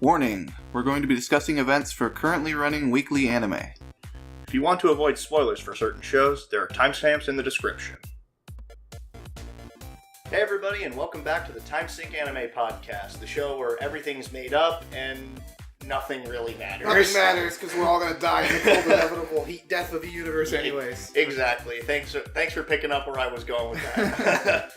Warning, we're going to be discussing events for currently running weekly anime. If you want to avoid spoilers for certain shows, there are timestamps in the description. Hey everybody, and welcome back to the Timesink Anime Podcast, the show where everything's made up and nothing really matters. Nothing matters because we're all going to die in the cold, inevitable heat death of the universe anyways. Exactly. Thanks for picking up where I was going with that.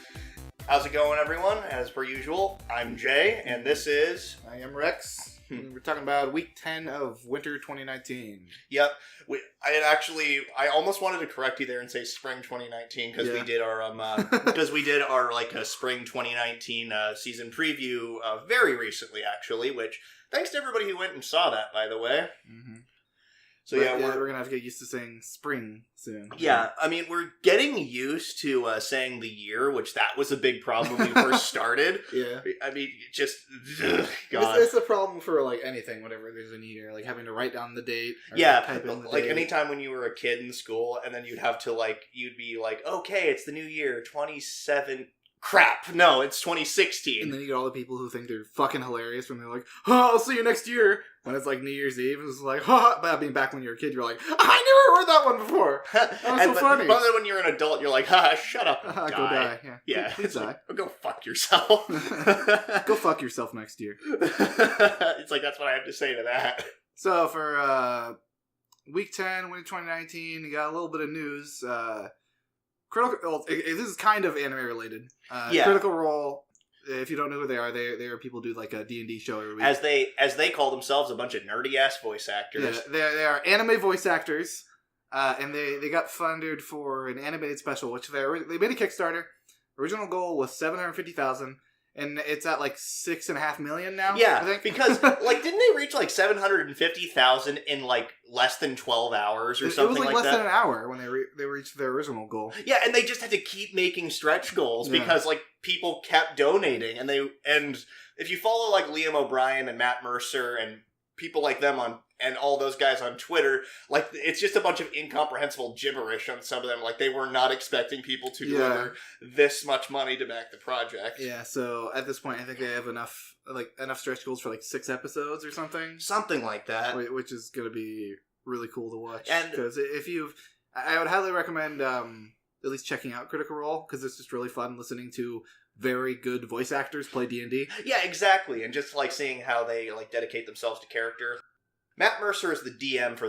How's it going, everyone? As per usual, I'm Jay, and this is... I am Rex. We're talking about week 10 of winter 2019. Yep. I almost wanted to correct you there and say spring 2019 because we did our spring 2019 season preview very recently, actually. Which thanks to everybody who went and saw that, by the way. Mm-hmm. So we're gonna have to get used to saying spring soon. Yeah, I mean we're getting used to saying the year, which that was a big problem when we first started. Yeah, I mean just God, it's a problem for like anything, whenever there's a new year, like having to write down the date. Or type in the like date. Anytime when you were a kid in school, and then you'd have to you'd be like, okay, it's the new year, 27. Crap! No, it's 2016. And then you get all the people who think they're fucking hilarious when they're like, "Oh, I'll see you next year." When it's like New Year's Eve, it's like, "Ha!" But I mean, back when you were a kid, you're like, "I never heard that one before." That was so funny. But then when you're an adult, you're like, "Ha! Shut up, go die." Yeah, please die. Go fuck yourself. Go fuck yourself next year. It's like that's what I have to say to that. So for week 10, winter 2019, you got a little bit of news. This is kind of anime related. Critical Role. If you don't know who they are people do like a D&D show every week. As they call themselves, a bunch of nerdy ass voice actors. Yeah, they are anime voice actors, and they got funded for an animated special, which they made a Kickstarter. Original goal was $750,000. And it's at like 6.5 million now. Yeah, I think. Because didn't they reach like 750,000 in like less than 12 hours or something like that? It was like less than an hour when they reached their original goal. Yeah, and they just had to keep making stretch goals because like people kept donating, and if you follow like Liam O'Brien and Matt Mercer and people like them and all those guys on Twitter, like it's just a bunch of incomprehensible gibberish on some of them. Like they were not expecting people to deliver this much money to back the project. Yeah, so at this point I think they have enough stretch goals for like 6 episodes or something. Something like that. Which is going to be really cool to watch. Because I would highly recommend at least checking out Critical Role, because it's just really fun listening to very good voice actors play D&D. Yeah, exactly. And just like seeing how they like dedicate themselves to character. Matt Mercer is the DM for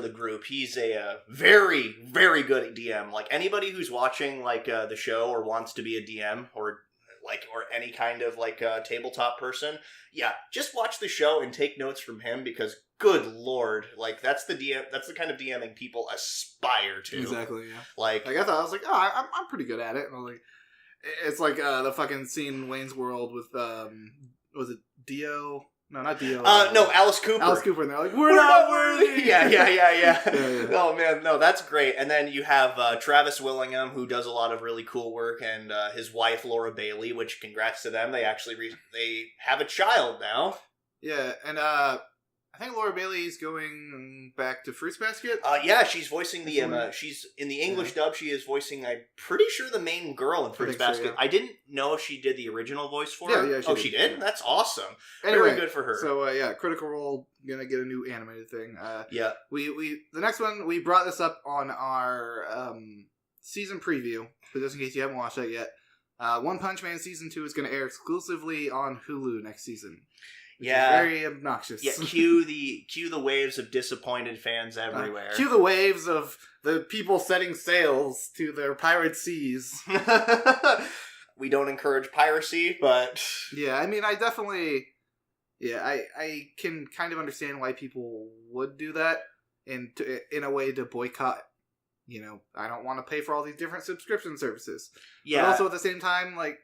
the group. He's a very, very good DM. Like anybody who's watching like the show or wants to be a DM or any kind of like tabletop person, just watch the show and take notes from him, because good lord, like that's the kind of DMing people aspire to. Exactly. Yeah. Like I thought I was like, oh, I'm pretty good at it. And I was like, it's like the fucking scene in Wayne's World with was it Dio? No, not Dio. No, Alice Cooper. Alice Cooper, and they're like, we're not worthy! Yeah. Oh, man, no, that's great. And then you have Travis Willingham, who does a lot of really cool work, and his wife, Laura Bailey, which, congrats to them. They actually they have a child now. Yeah, and I think Laura Bailey's going back to Fruits Basket. Yeah, she's voicing she's in the English dub. She is voicing, I'm pretty sure, the main girl in Fruits Basket. So, yeah. I didn't know if she did the original voice for her. Yeah, she did? That's awesome. Anyway, very good for her. So, Critical Role gonna get a new animated thing. Yeah. We the next one, we brought this up on our season preview, but just in case you haven't watched that yet. One Punch Man Season 2 is going to air exclusively on Hulu next season. Very obnoxious. Yeah, cue the waves of disappointed fans everywhere. Cue the waves of the people setting sails to their pirate seas. We don't encourage piracy, but... Yeah, I mean, I definitely... Yeah, I can kind of understand why people would do that in a way to boycott. You know, I don't want to pay for all these different subscription services. Yeah. But also at the same time, like,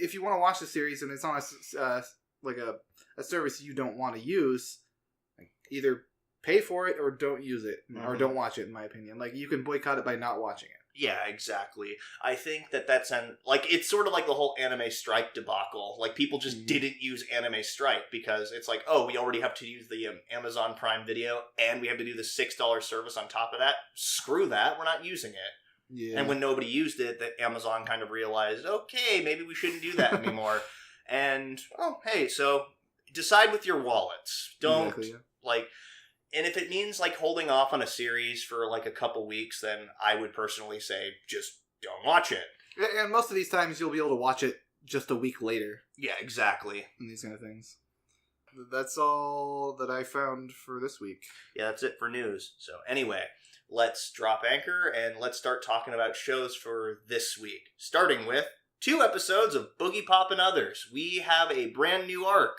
if you want to watch the series and it's on a service you don't want to use, like, either pay for it or don't use it, or don't watch it, in my opinion. Like, you can boycott it by not watching it. Yeah, exactly. I think that's it's sort of like the whole anime strike debacle. Like, people just didn't use anime strike because it's like, oh, we already have to use the Amazon Prime Video and we have to do the $6 service on top of that. Screw that. We're not using it. Yeah. And when nobody used it, that Amazon kind of realized, okay, maybe we shouldn't do that anymore. And, oh, hey, so decide with your wallets. Don't, Exactly, yeah. like... And if it means, like, holding off on a series for, like, a couple weeks, then I would personally say just don't watch it. And most of these times you'll be able to watch it just a week later. Yeah, exactly. And these kind of things. That's all that I found for this week. Yeah, that's it for news. So anyway, let's drop anchor and let's start talking about shows for this week. Starting with 2 episodes of Boogiepop and Others. We have a brand new arc.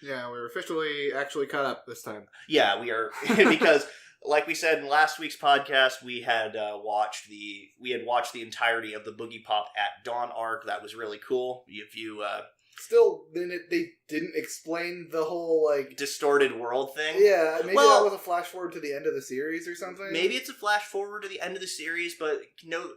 Yeah, we're officially actually caught up this time. Yeah, we are, because like we said in last week's podcast, we had watched the entirety of the Boogiepop at Dawn arc. That was really cool. If you Still, they didn't explain the whole, like... distorted world thing. Yeah, maybe that was a flash forward to the end of the series or something? Maybe it's a flash forward to the end of the series, but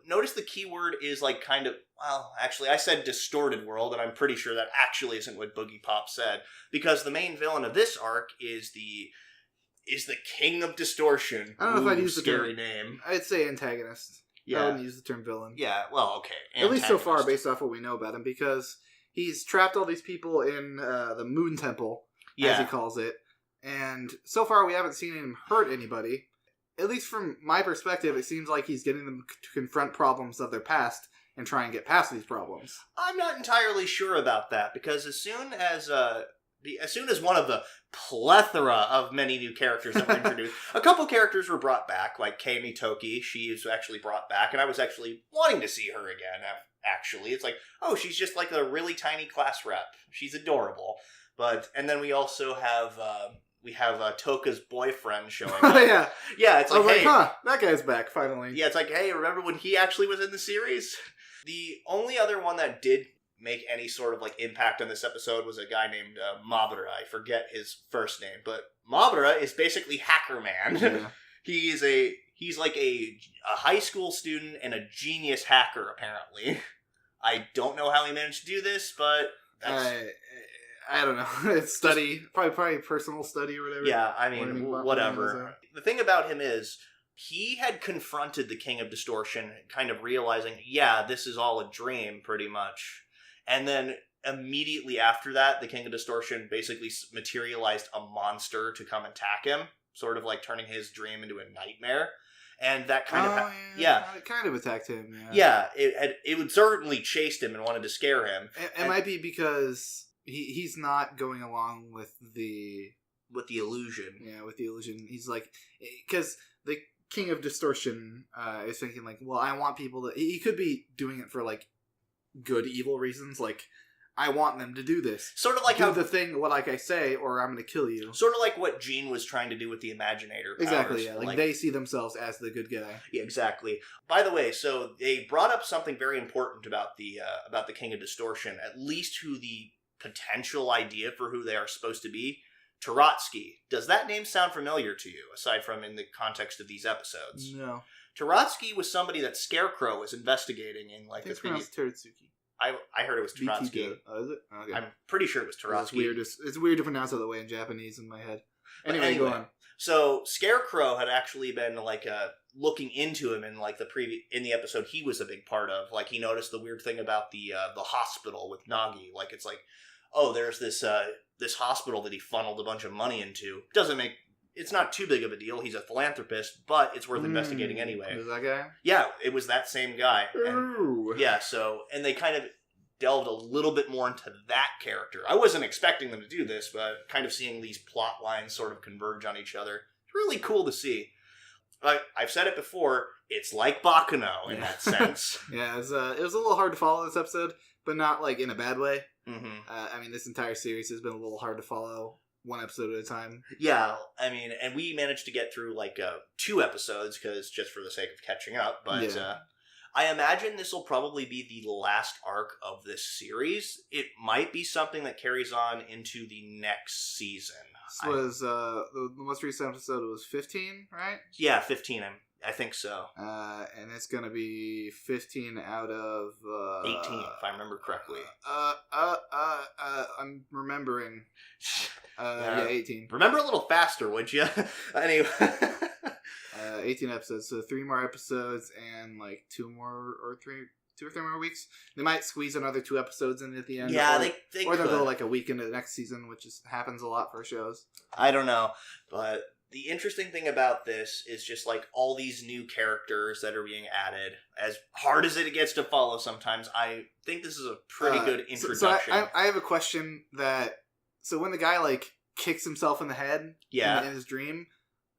notice the keyword is, like, kind of... Well, actually, I said distorted world, and I'm pretty sure that actually isn't what Boogiepop said. Because the main villain of this arc is the King of Distortion. I don't know if I'd use the scary term... name. I'd say antagonist. Yeah. I wouldn't use the term villain. Yeah, well, okay. At least so far, Antagonist. based off what we know about him, because... He's trapped all these people in the Moon Temple, as he calls it. And so far, we haven't seen him hurt anybody. At least from my perspective, it seems like he's getting them to confront problems of their past and try and get past these problems. I'm not entirely sure about that, because as soon as one of the plethora of many new characters that were introduced, a couple characters were brought back, like Kei Mitoki. She was actually brought back, and I was actually wanting to see her again. Actually, it's like, oh, she's just like a really tiny class rep. She's adorable. And then we also have Toka's boyfriend showing up. Oh, yeah. Yeah, it's like, hey, that guy's back, finally. Yeah, it's like, hey, remember when he actually was in the series? The only other one that did make any sort of, like, impact on this episode was a guy named Mabura. I forget his first name, but Mabura is basically Hacker Man. Yeah. He's like a high school student and a genius hacker, apparently. I don't know how he managed to do this, but that's... I don't know. It's study. Probably personal study or whatever. Yeah, I mean, whatever. The thing about him is, he had confronted the King of Distortion, kind of realizing, yeah, this is all a dream, pretty much. And then immediately after that, the King of Distortion basically materialized a monster to come attack him, sort of like turning his dream into a nightmare. And that kind of... It kind of attacked him, Yeah, it would certainly chased him and wanted to scare him. It might be because he's not going along with the... With the illusion. Yeah, with the illusion. He's like... Because the King of Distortion is thinking, like, well, I want people to... He could be doing it for, like, good, evil reasons, like... I want them to do this. Sort of like do how... the thing, like I say, or I'm going to kill you. Sort of like what Jean was trying to do with the Imaginator powers. Exactly, yeah. Like, they see themselves as the good guy. Yeah, exactly. By the way, so they brought up something very important about the King of Distortion, at least who the potential idea for who they are supposed to be. Taratsky. Does that name sound familiar to you, aside from in the context of these episodes? No. Taratsky was somebody that Scarecrow was investigating in, like, it's pronounced Teretsuki. I heard it was Taratsky. Oh, is it? Okay. I'm pretty sure it was Taratsky. It's weird to pronounce it that way in Japanese in my head. Anyway, go on. So Scarecrow had actually been like looking into him in like in the episode he was a big part of. Like he noticed the weird thing about the hospital with Nagi. Like it's like, oh, there's this hospital that he funneled a bunch of money into. It's not too big of a deal. He's a philanthropist, but it's worth investigating anyway. Was that guy? Yeah, it was that same guy. Ooh. And they kind of delved a little bit more into that character. I wasn't expecting them to do this, but kind of seeing these plot lines sort of converge on each other. It's really cool to see. I've said it before, it's like Baccano in that sense. Yeah, it was a little hard to follow this episode, but not like in a bad way. Mm-hmm. I mean, this entire series has been a little hard to follow. One episode at a time. Yeah, I mean, and we managed to get through like 2 episodes because just for the sake of catching up. But I imagine this will probably be the last arc of this series. It might be something that carries on into the next season. This was the most recent episode was 15, right? Yeah, 15. I think so. And it's gonna be 15 out of 18, if I remember correctly. I'm remembering. Yeah, 18. Remember a little faster, would you? Anyway. 18 episodes, so 3 more episodes and like 2 more or 3 2 or 3 more weeks. They might squeeze another 2 episodes in at the end. Yeah, or, they or they'll could. go like a week into the next season, which happens a lot for shows. I don't know, but the interesting thing about this is just like all these new characters that are being added. As hard as it gets to follow sometimes, I think this is a pretty good introduction. So I have a question that... So when the guy like kicks himself in the head in his dream,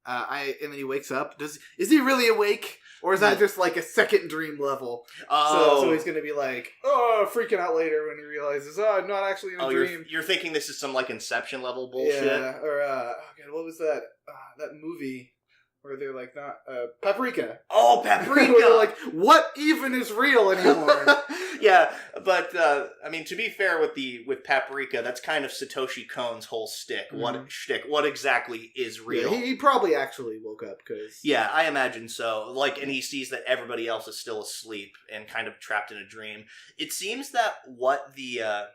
and then he wakes up, is he really awake? Or is that just like a second dream level? Oh. So he's going to be like, freaking out later when he realizes, I'm not actually in a dream. You're thinking this is some like Inception level bullshit? Yeah, or, God, what was that? That movie where they're like, not, Paprika. Oh, Paprika! Where they're like, what even is real anymore? Yeah, but, I mean, to be fair with Paprika, that's kind of Satoshi Kon's whole shtick. What exactly is real? Yeah, he probably actually woke up, because... Yeah, I imagine so. Like, and he sees that everybody else is still asleep and kind of trapped in a dream. It seems that what the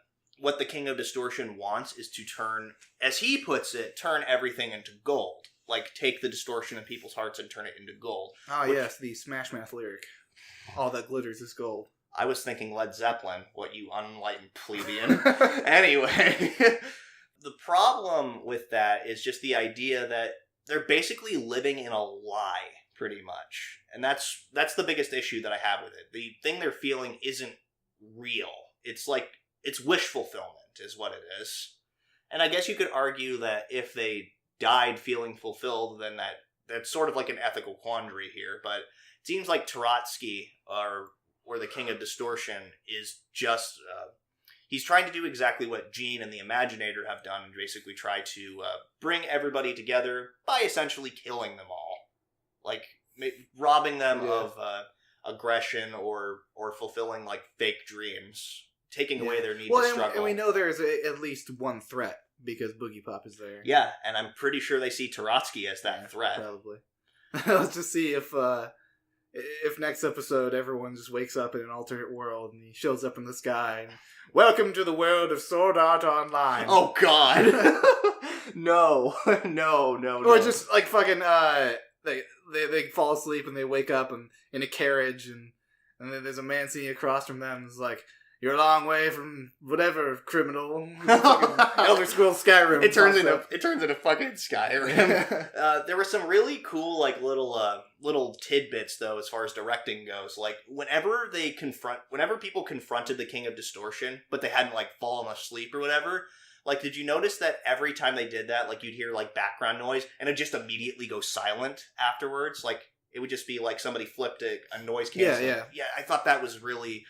King of Distortion wants is to turn, as he puts it, turn everything into gold. Like, take the distortion in people's hearts and turn it into gold. Yes, the Smash Mouth lyric. All that glitters is gold. I was thinking Led Zeppelin, what you unenlightened plebeian. Anyway, the problem with that is just the idea that they're basically living in a lie, pretty much. And that's the biggest issue that I have with it. The thing they're feeling isn't real. It's like, it's wish fulfillment is what it is. And I guess you could argue that if they died feeling fulfilled, then that's sort of like an ethical quandary here. But it seems like Taratsky, or the King of Distortion, is just... he's trying to do exactly what Gene and the Imaginator have done, and basically try to bring everybody together by essentially killing them all. Like, robbing them of aggression or fulfilling, like, fake dreams. Taking away their need to struggle. And we know there's at least one threat, because Boogiepop is there. Yeah, and I'm pretty sure they see Taratsky as that threat. Probably. Let's just see if next episode everyone just wakes up in an alternate world and he shows up in the sky and, welcome to the world of Sword Art Online. Oh, God. No. Or just, like, fucking, they fall asleep and they wake up in a carriage and then there's a man sitting across from them and is like, you're a long way from whatever criminal. Elder Scrolls Skyrim. It turns into fucking Skyrim. There were some really cool, like, little tidbits though, as far as directing goes. Like, whenever people confronted the King of Distortion, but they hadn't like fallen asleep or whatever. Like, did you notice that every time they did that, like, you'd hear like background noise and it'd just immediately go silent afterwards? Like, it would just be like somebody flipped a noise canceling. Yeah. I thought that was really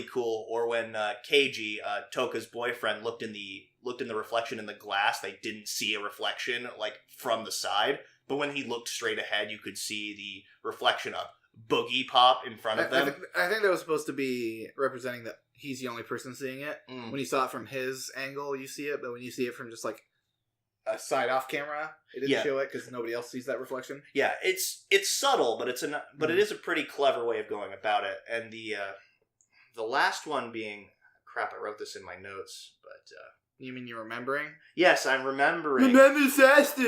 cool. Or when Keiji, Toka's boyfriend, looked in the reflection in the glass, they didn't see a reflection like from the side, but when he looked straight ahead, you could see the reflection of Boogiepop in front of them. I think that was supposed to be representing that he's the only person seeing it. When you saw it from his angle, you see it, but when you see it from just like a side off camera, it didn't show it because nobody else sees that reflection. Yeah, it's subtle, but it is a pretty clever way of going about it. And the last one being... Crap, I wrote this in my notes, but... You mean you're remembering? Yes, I'm remembering. Remember faster!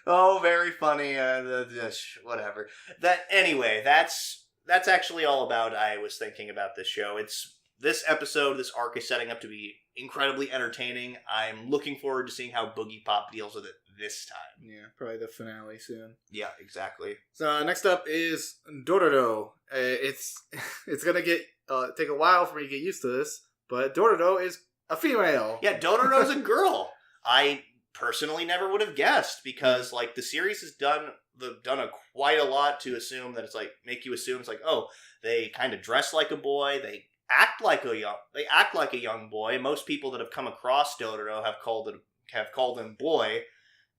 Oh, very funny. Whatever. Anyway, that's actually all about I was thinking about this show. This arc is setting up to be incredibly entertaining. I'm looking forward to seeing how Boogiepop deals with it this time. Yeah, probably the finale soon. Yeah, exactly. So next up is Dororo. It's gonna take a while for me to get used to this, but Dororo is a female. Yeah, Dororo's a girl. I personally never would have guessed because like the series has done quite a lot to assume that it's like make you assume it's like, oh, they kind of dress like a boy, they act like a young boy. Most people that have come across Dororo have called him boy.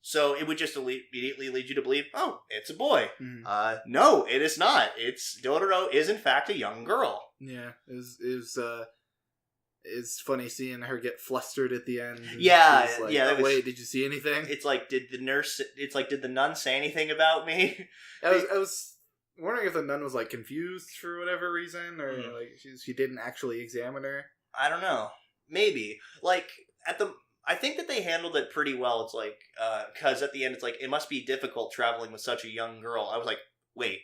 So it would just immediately lead you to believe, oh, it's a boy. No, it is not. Dororo is in fact a young girl. Yeah, it's funny seeing her get flustered at the end. Yeah, like, yeah. Wait, did you see anything? It's like, did the nun say anything about me? I was wondering if the nun was like confused for whatever reason, or like she didn't actually examine her. I don't know. Maybe like I think that they handled it pretty well. It's like, because at the end, it's like, it must be difficult traveling with such a young girl. I was like, wait,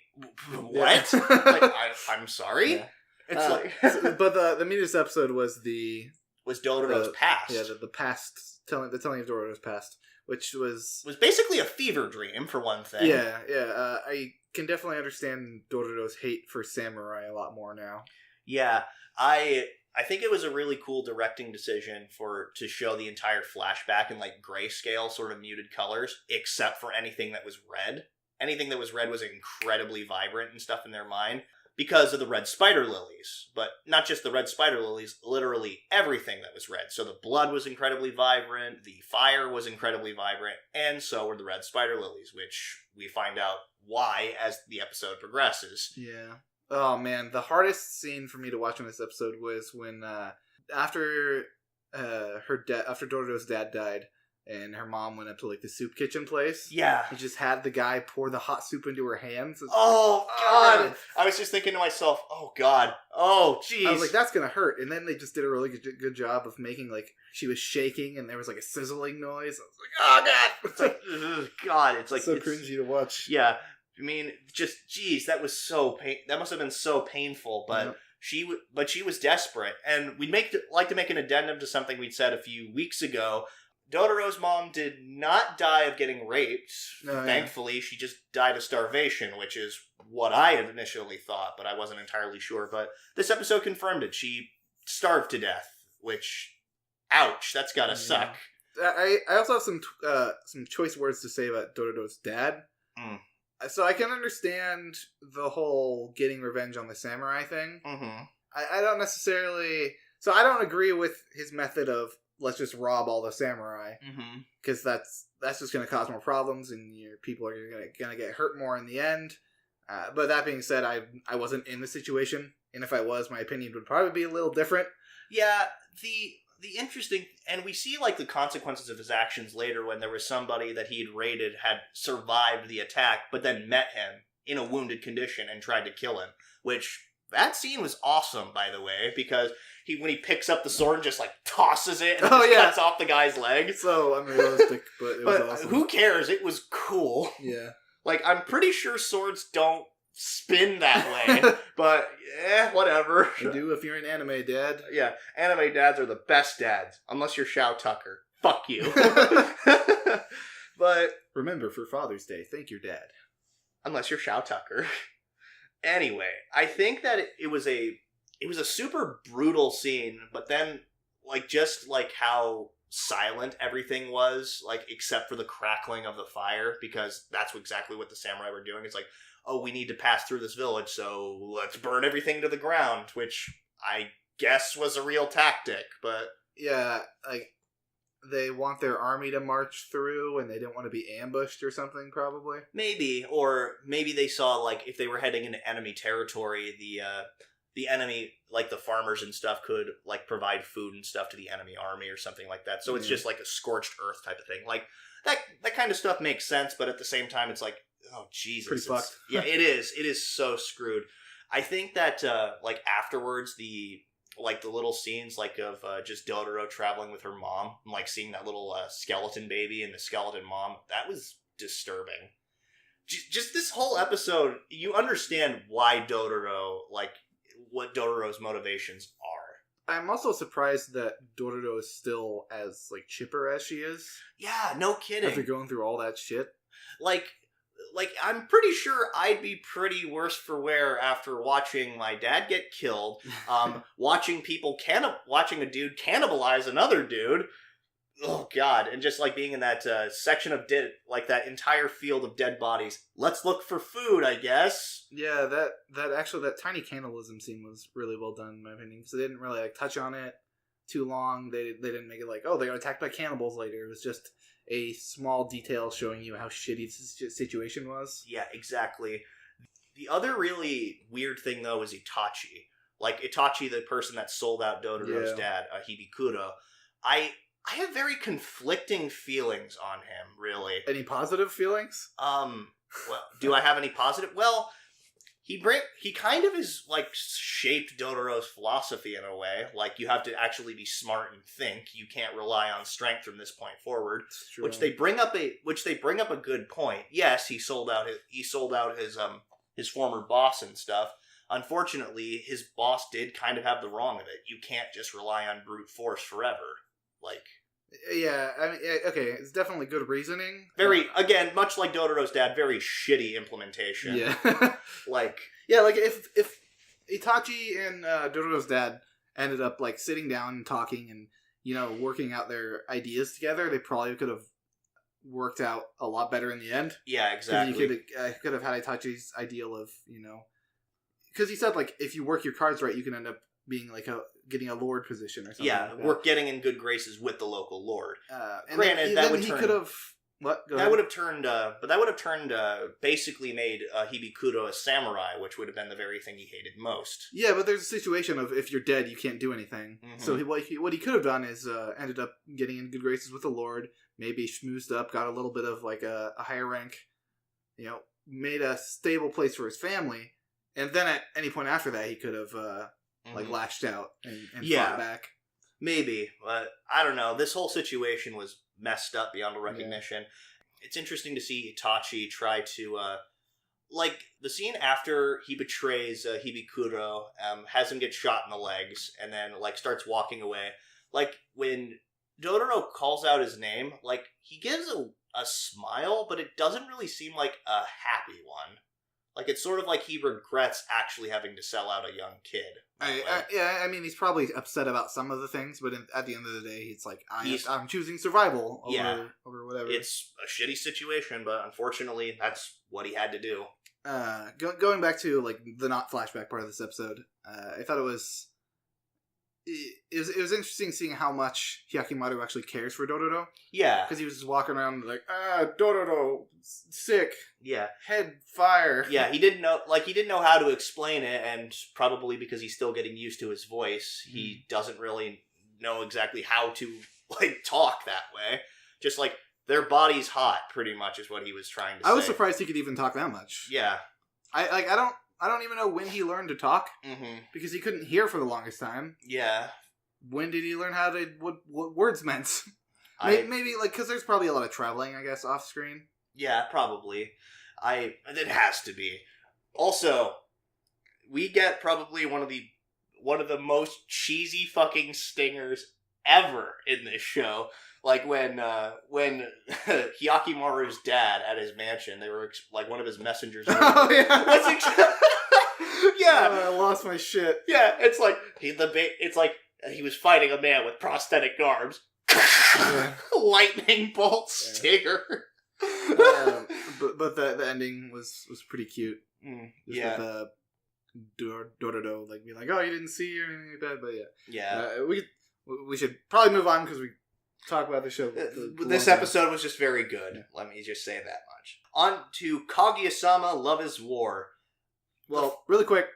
what? Yeah. Like, I'm sorry? Yeah. It's like... but the meat of this episode was was Dororo's past. Yeah, the past, telling of Dororo's past, which was basically a fever dream, for one thing. Yeah. I can definitely understand Dororo's hate for samurai a lot more now. Yeah, I think it was a really cool directing decision to show the entire flashback in like grayscale, sort of muted colors, except for anything that was red. Anything that was red was incredibly vibrant and stuff in their mind because of the red spider lilies. But not just the red spider lilies, literally everything that was red. So the blood was incredibly vibrant, the fire was incredibly vibrant, and so were the red spider lilies, which we find out why as the episode progresses. Yeah. Oh man, the hardest scene for me to watch in this episode was when after Dororo's dad died and her mom went up to like the soup kitchen place. Yeah. He just had the guy pour the hot soup into her hands. Oh god. I was just thinking to myself, oh god. Oh jeez. I was like, that's gonna hurt. And then they just did a really good job of making like she was shaking and there was like a sizzling noise. I was like, oh god. It's like, ugh, god. It's like so cringy to watch. Yeah. I mean, just geez, that was so that must have been so painful. But she was desperate, and we'd like to make an addendum to something we'd said a few weeks ago. Dororo's mom did not die of getting raped. Thankfully, she just died of starvation, which is what I had initially thought, but I wasn't entirely sure. But this episode confirmed it. She starved to death, which, ouch, that's gotta suck. I also have some choice words to say about Dororo's dad. So I can understand the whole getting revenge on the samurai thing. Mm-hmm. I don't necessarily... So I don't agree with his method of let's just rob all the samurai. Because that's just going to cause more problems and your people are going to get hurt more in the end. But that being said, I wasn't in the situation. And if I was, my opinion would probably be a little different. Yeah, the interesting, and we see like the consequences of his actions later when there was somebody that he'd raided had survived the attack, but then met him in a wounded condition and tried to kill him. Which that scene was awesome, by the way, because when he picks up the sword and just like tosses it and cuts off the guy's leg. So unrealistic, but it was awesome. Who cares? It was cool. Yeah, like I'm pretty sure swords don't spin that way, but whatever. You do if you're an anime dad. Yeah, anime dads are the best dads, unless you're Shao Tucker. Fuck you. But remember, for Father's Day, thank your dad. Unless you're Shao Tucker. Anyway, I think that it was a super brutal scene, but then like just like how silent everything was, like except for the crackling of the fire, because that's exactly what the samurai were doing. It's like, oh, we need to pass through this village, so let's burn everything to the ground, which I guess was a real tactic, but... Yeah, like, they want their army to march through, and they didn't want to be ambushed or something, probably? Maybe, or maybe they saw, like, if they were heading into enemy territory, the enemy, like, the farmers and stuff could, like, provide food and stuff to the enemy army or something like that, so it's just, like, a scorched earth type of thing. Like, that kind of stuff makes sense, but at the same time, it's like, oh, Jesus. Pretty fucked. Yeah, it is. It is so screwed. I think that, like, afterwards, the little scenes, like, of just Dororo traveling with her mom, and, like, seeing that little skeleton baby and the skeleton mom, that was disturbing. Just this whole episode, you understand why Dororo, like, what Dororo's motivations are. I'm also surprised that Dororo is still as, like, chipper as she is. Yeah, no kidding. After going through all that shit. Like, I'm pretty sure I'd be pretty worse for wear after watching my dad get killed, watching a dude cannibalize another dude. Oh, God. And just, like, being in that section of that entire field of dead bodies. Let's look for food, I guess. Yeah, that tiny cannibalism scene was really well done, in my opinion. Because they didn't really, like, touch on it too long. They didn't make it like, oh, they got attacked by cannibals later. It was just a small detail showing you how shitty the situation was. Yeah, exactly. The other really weird thing, though, is Itachi. Like, Itachi, the person that sold out Dororo's dad, Hibikuro. I have very conflicting feelings on him, really. Any positive feelings? Well, do I have any positive? Well, he kind of is, like, shaped Dororo's philosophy in a way. Like, you have to actually be smart and think. You can't rely on strength from this point forward. Which they bring up a good point. Yes, he sold out his his former boss and stuff. Unfortunately, his boss did kind of have the wrong of it. You can't just rely on brute force forever. Like, yeah, I mean, okay, it's definitely good reasoning. very, again, much like Dororo's dad, very shitty implementation. Yeah. Like, yeah, like if Itachi and Dororo's dad ended up like sitting down and talking and, you know, working out their ideas together, they probably could have worked out a lot better in the end. yeah, exactly. You could have had Itachi's ideal of, you know, because he said like if you work your cards right, you can end up being like getting a lord position or something. Yeah, like we're getting in good graces with the local lord. and Granted, that would turn. could have what? Go That ahead. would have turned, but that would have turned, basically made Hibikudo a samurai, which would have been the very thing he hated most. Yeah, but there's a situation of if you're dead, you can't do anything. Mhm. So what he could have done is ended up getting in good graces with the Lord, maybe schmoozed up, got a little bit of like a higher rank, you know, made a stable place for his family, and then at any point after that, he could have like lashed out and fought back. Maybe, but I don't know. This whole situation was messed up beyond recognition. Yeah. It's interesting to see Itachi try to, like, the scene after he betrays Hibikudo, has him get shot in the legs, and then, like, starts walking away. Like, when Dororo calls out his name, like, he gives a smile, but it doesn't really seem like a happy one. Like, it's sort of like he regrets actually having to sell out a young kid. I mean, he's probably upset about some of the things, but at the end of the day, it's like, I'm choosing survival over whatever. It's a shitty situation, but unfortunately, that's what he had to do. Going back to, like, the not flashback part of this episode, I thought it was interesting seeing how much Hyakimaru actually cares for Dororo. Yeah. Because he was just walking around like, Dororo, sick. Yeah. Head fire. Yeah, he didn't know how to explain it, and probably because he's still getting used to his voice, he doesn't really know exactly how to, like, talk that way. Just, like, their body's hot, pretty much, is what he was trying to say. I was surprised he could even talk that much. Yeah. I don't even know when he learned to talk, because he couldn't hear for the longest time. Yeah. When did he learn what words meant? Maybe, like, because there's probably a lot of traveling, I guess, off screen. Yeah, probably. It has to be. Also, we get probably one of the most cheesy fucking stingers ever in this show. Like when Hyakimaru's dad at his mansion, they were like one of his messengers. Oh yeah. Yeah. I lost my shit. Yeah, it's like he was fighting a man with prosthetic arms. Yeah. Lightning bolt stinger. But the ending was pretty cute. Yeah. With Dororo like being like, oh, you didn't see or anything like that. But yeah. Yeah. We should probably move on because we talk about the show. This episode was just very good. Let me just say that much. On to Kaguya-sama, Love is War. Well, really quick,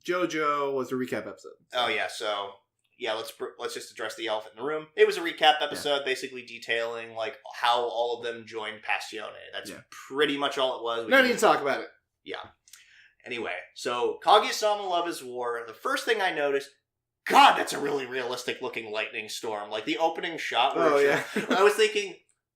JoJo was a recap episode. Oh yeah, so yeah, let's just address the elephant in the room. It was a recap episode, basically detailing like how all of them joined Passione. That's pretty much all it was. No need to talk about it. Yeah. Anyway, so Kaguya-sama, Love is War. The first thing I noticed, God, that's a really realistic looking lightning storm. Like the opening shot. I was thinking,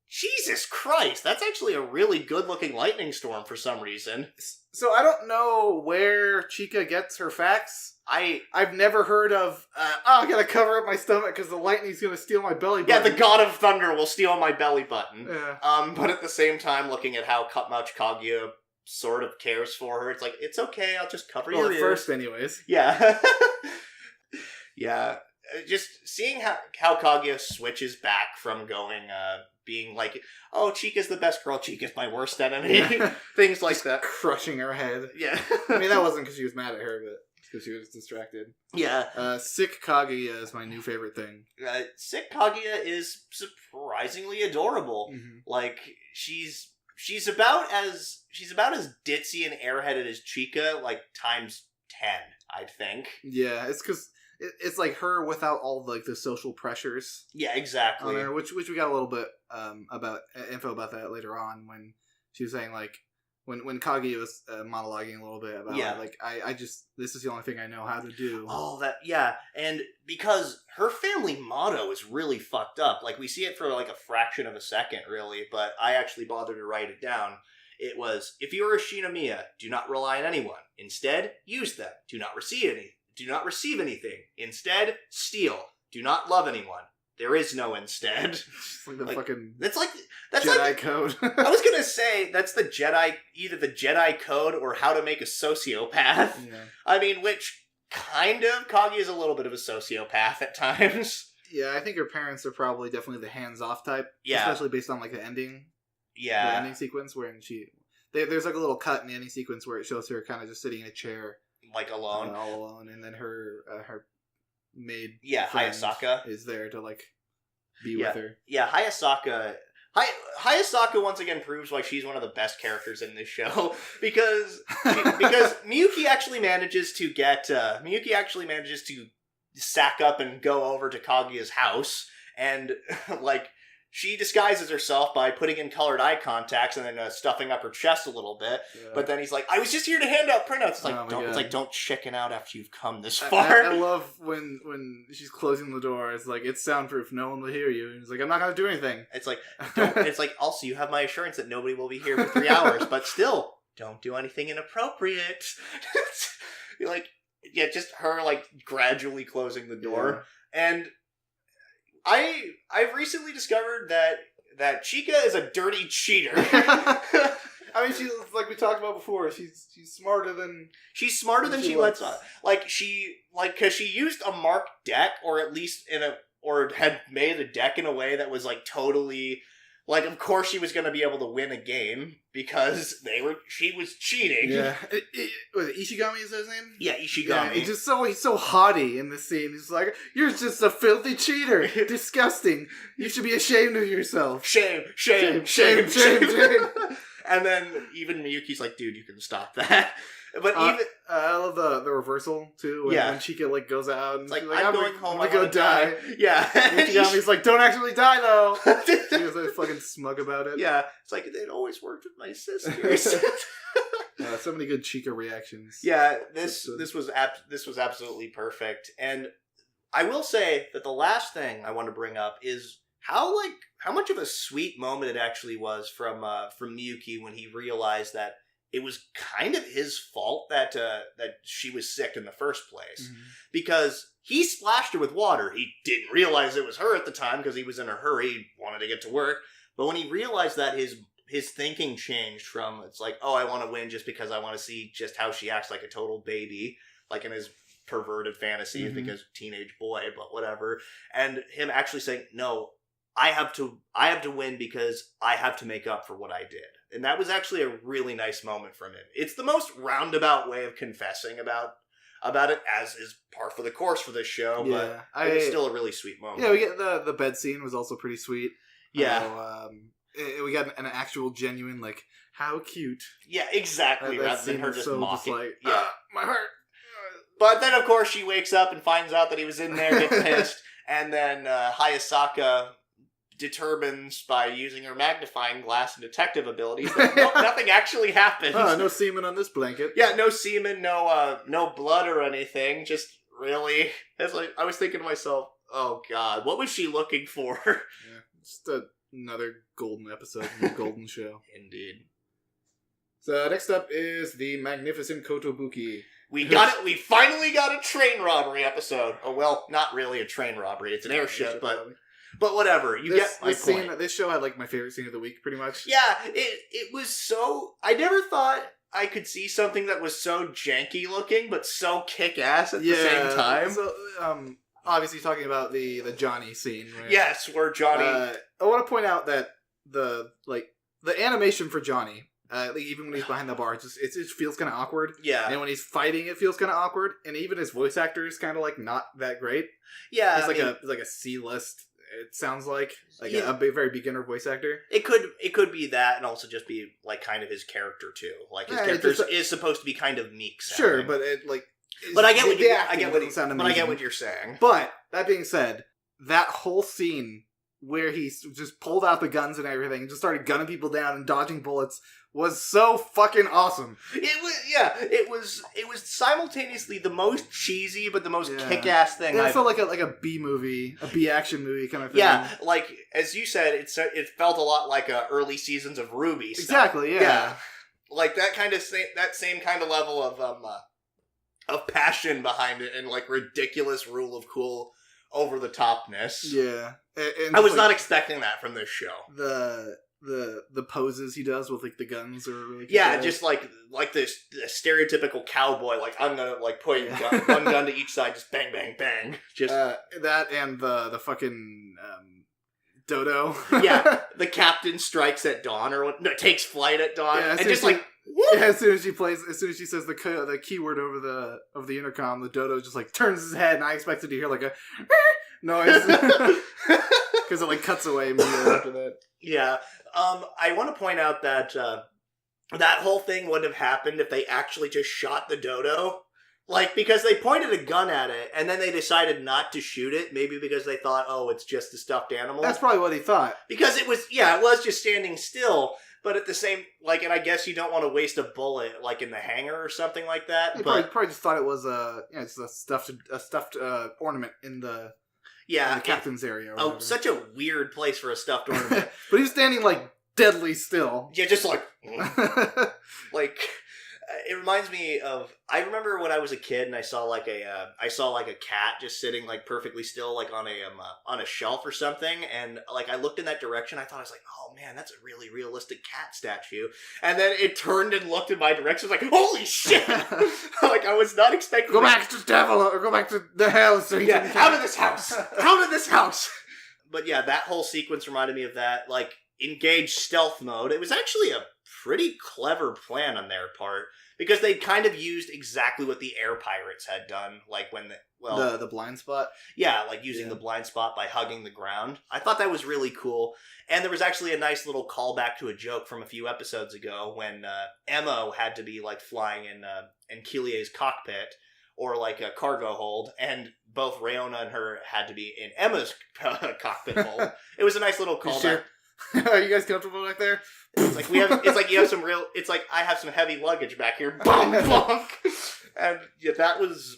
Jesus Christ, that's actually a really good looking lightning storm for some reason. So I don't know where Chika gets her facts. I've never heard of, I gotta cover up my stomach because the lightning's gonna steal my belly button. Yeah, the god of thunder will steal my belly button. Yeah. But at the same time, looking at how much Kaguya sort of cares for her, it's like, it's okay, I'll just cover your ears. First anyways. Yeah. Yeah. Just seeing how Kaguya switches back from going, being like, oh, Chika's the best girl, Chika's my worst enemy. Things like that. Crushing her head. Yeah. I mean, that wasn't because she was mad at her, but because she was distracted. Yeah. Sick Kaguya is my new favorite thing. Sick Kaguya is surprisingly adorable. Mm-hmm. Like, she's about as ditzy and airheaded as Chika, like, times 10, I think. Yeah, it's because it's like her without all like the social pressures. Yeah, exactly. On her, which we got a little bit about info about that later on when she was saying like when Kaguya was monologuing a little bit about like I just this is the only thing I know how to do. Oh, and because her family motto is really fucked up. Like we see it for like a fraction of a second, really, but I actually bothered to write it down. It was, if you are a Shinomiya, do not rely on anyone. Instead, use them. Do not receive anything. Instead, steal. Do not love anyone. There is no instead. It's like the fucking that's Jedi code. I was gonna say, that's the Jedi, either the Jedi code or how to make a sociopath. Yeah. I mean, which kind of, Kaguya's a little bit of a sociopath at times. Yeah, I think her parents are probably definitely the hands-off type. Yeah. Especially based on, like, the ending. Yeah. The ending sequence wherein there's, like, a little cut in the ending sequence where it shows her kind of just sitting in a chair. Like, alone. All alone, and then her maid friend Hayasaka is there to, like, be with her. Yeah, Hayasaka once again proves why she's one of the best characters in this show, because Miyuki actually manages to sack up and go over to Kaguya's house, and like she disguises herself by putting in colored eye contacts and then stuffing up her chest a little bit. Yeah. But then he's like, "I was just here to hand out printouts." It's like, don't chicken out after you've come this far. I love when she's closing the door. It's like, it's soundproof. No one will hear you. And he's like, I'm not gonna do anything. It's like, it's like, also you have my assurance that nobody will be here for 3 hours, but still, don't do anything inappropriate. Like, yeah, just her like gradually closing the door, and I've recently discovered that Chika is a dirty cheater. I mean, she's like we talked about before. She's smarter than she lets on. Because she used a marked deck, or at least or had made a deck in a way that was like totally. Like, of course she was going to be able to win a game because she was cheating. Yeah. Ishigami is his name? Yeah, Ishigami. Yeah, he's so haughty in this scene. He's like, you're just a filthy cheater. Disgusting. You should be ashamed of yourself. Shame. And then even Miyuki's like, dude, you can stop that. But I love the reversal too. When Chika like goes out and like, she's like, I'm going home. I'm gonna go die. Yeah. Ishigami's like, don't actually die though. He was like fucking smug about it. Yeah. It's like, it always worked with my sisters. So many good Chika reactions. Yeah. This was absolutely perfect. And I will say that the last thing I want to bring up is how much of a sweet moment it actually was from Miyuki when he realized that it was kind of his fault that she was sick in the first place. Mm-hmm. Because he splashed her with water. He didn't realize it was her at the time because he was in a hurry. He wanted to get to work. But when he realized that, his thinking changed from, it's like, oh, I want to win just because I want to see just how she acts like a total baby, like in his perverted fantasies, because teenage boy, but whatever. And him actually saying, no, I have to win because I have to make up for what I did. And that was actually a really nice moment from him. It's the most roundabout way of confessing about it, as is par for the course for this show, but it's still a really sweet moment. Yeah, we get the bed scene was also pretty sweet. Yeah. We got an actual genuine, like, how cute. Yeah, exactly, rather than her just mocking. Just like, my heart. But then, of course, she wakes up and finds out that he was in there, gets pissed, and then Hayasaka determines by using her magnifying glass and detective abilities that nothing actually happens. No semen on this blanket. Yeah, no semen, no blood or anything. Just really, it's like I was thinking to myself, oh god, what was she looking for? Yeah, just another golden episode from the Golden Show. Indeed. So next up is the Magnificent Kotobuki. We finally got a train robbery episode. Oh well, not really a train robbery. It's an airship, but whatever. You get my point. This show had like my favorite scene of the week, pretty much. Yeah, it was so. I never thought I could see something that was so janky looking, but so kick ass at the same time. So, obviously talking about the Johnny scene. Right? Yes, where Johnny. I want to point out that the animation for Johnny, even when he's behind the bar, it just feels kind of awkward. Yeah. And when he's fighting, it feels kind of awkward. And even his voice actor is kind of like not that great. Yeah, he's like a C-list. It sounds like a very beginner voice actor. It could be that, and also just be like kind of his character too. Like his character is supposed to be kind of meek sounding. Sure, but I get what you're saying. But that being said, that whole scene where he just pulled out the guns and everything and just started gunning people down and dodging bullets was so fucking awesome. It was simultaneously the most cheesy but the most kick-ass thing. It felt like a B movie, a B action movie kind of thing. Yeah, like as you said, it felt a lot like early seasons of Ruby stuff. Exactly, yeah. Like that same kind of level of passion behind it and like ridiculous rule of cool over the topness. Yeah. And I was not expecting that from this show. The poses he does with like the guns are really good. Just like this stereotypical cowboy, like I'm gonna like point one gun to each side, just bang bang bang. Just that and the fucking dodo. Yeah, the captain strikes at dawn takes flight at dawn, and just like as soon as she says the keyword over the intercom, the dodo just like turns his head, and I expected to hear like a noise because it like cuts away immediately after that. Yeah, I want to point out that that whole thing wouldn't have happened if they actually just shot the dodo. Like, because they pointed a gun at it, and then they decided not to shoot it, maybe because they thought, oh, it's just a stuffed animal. That's probably what he thought. Because it was just standing still, but at the same, like, and I guess you don't want to waste a bullet, like, in the hangar or something like that. He probably just thought it was it's a stuffed ornament in the captain's area. Oh, such a weird place for a stuffed ornament. But he was standing, like, deadly still. Yeah, just like, like... It reminds me of, I remember when I was a kid and I saw like a cat just sitting like perfectly still like on a shelf or something, and like I looked in that direction. I thought, I was like, oh man, that's a really realistic cat statue. And then it turned and looked in my direction. I was like, holy shit! Like I was not expecting. Go back to the devil or go back to the hell. So out of this house! Out of this house! But yeah, that whole sequence reminded me of that. Like engage stealth mode. It was actually a pretty clever plan on their part, because they kind of used exactly what the air pirates had done, like when the blind spot. Yeah, like using the blind spot by hugging the ground. I thought that was really cool, and there was actually a nice little callback to a joke from a few episodes ago when Emo had to be like flying in Kilie's cockpit or like a cargo hold, and both Rayona and her had to be in Emma's cockpit hold. It was a nice little callback. Sure? Are you guys comfortable back there? It's like you have some real. It's like I have some heavy luggage back here. Bonk, bonk. And yeah, that was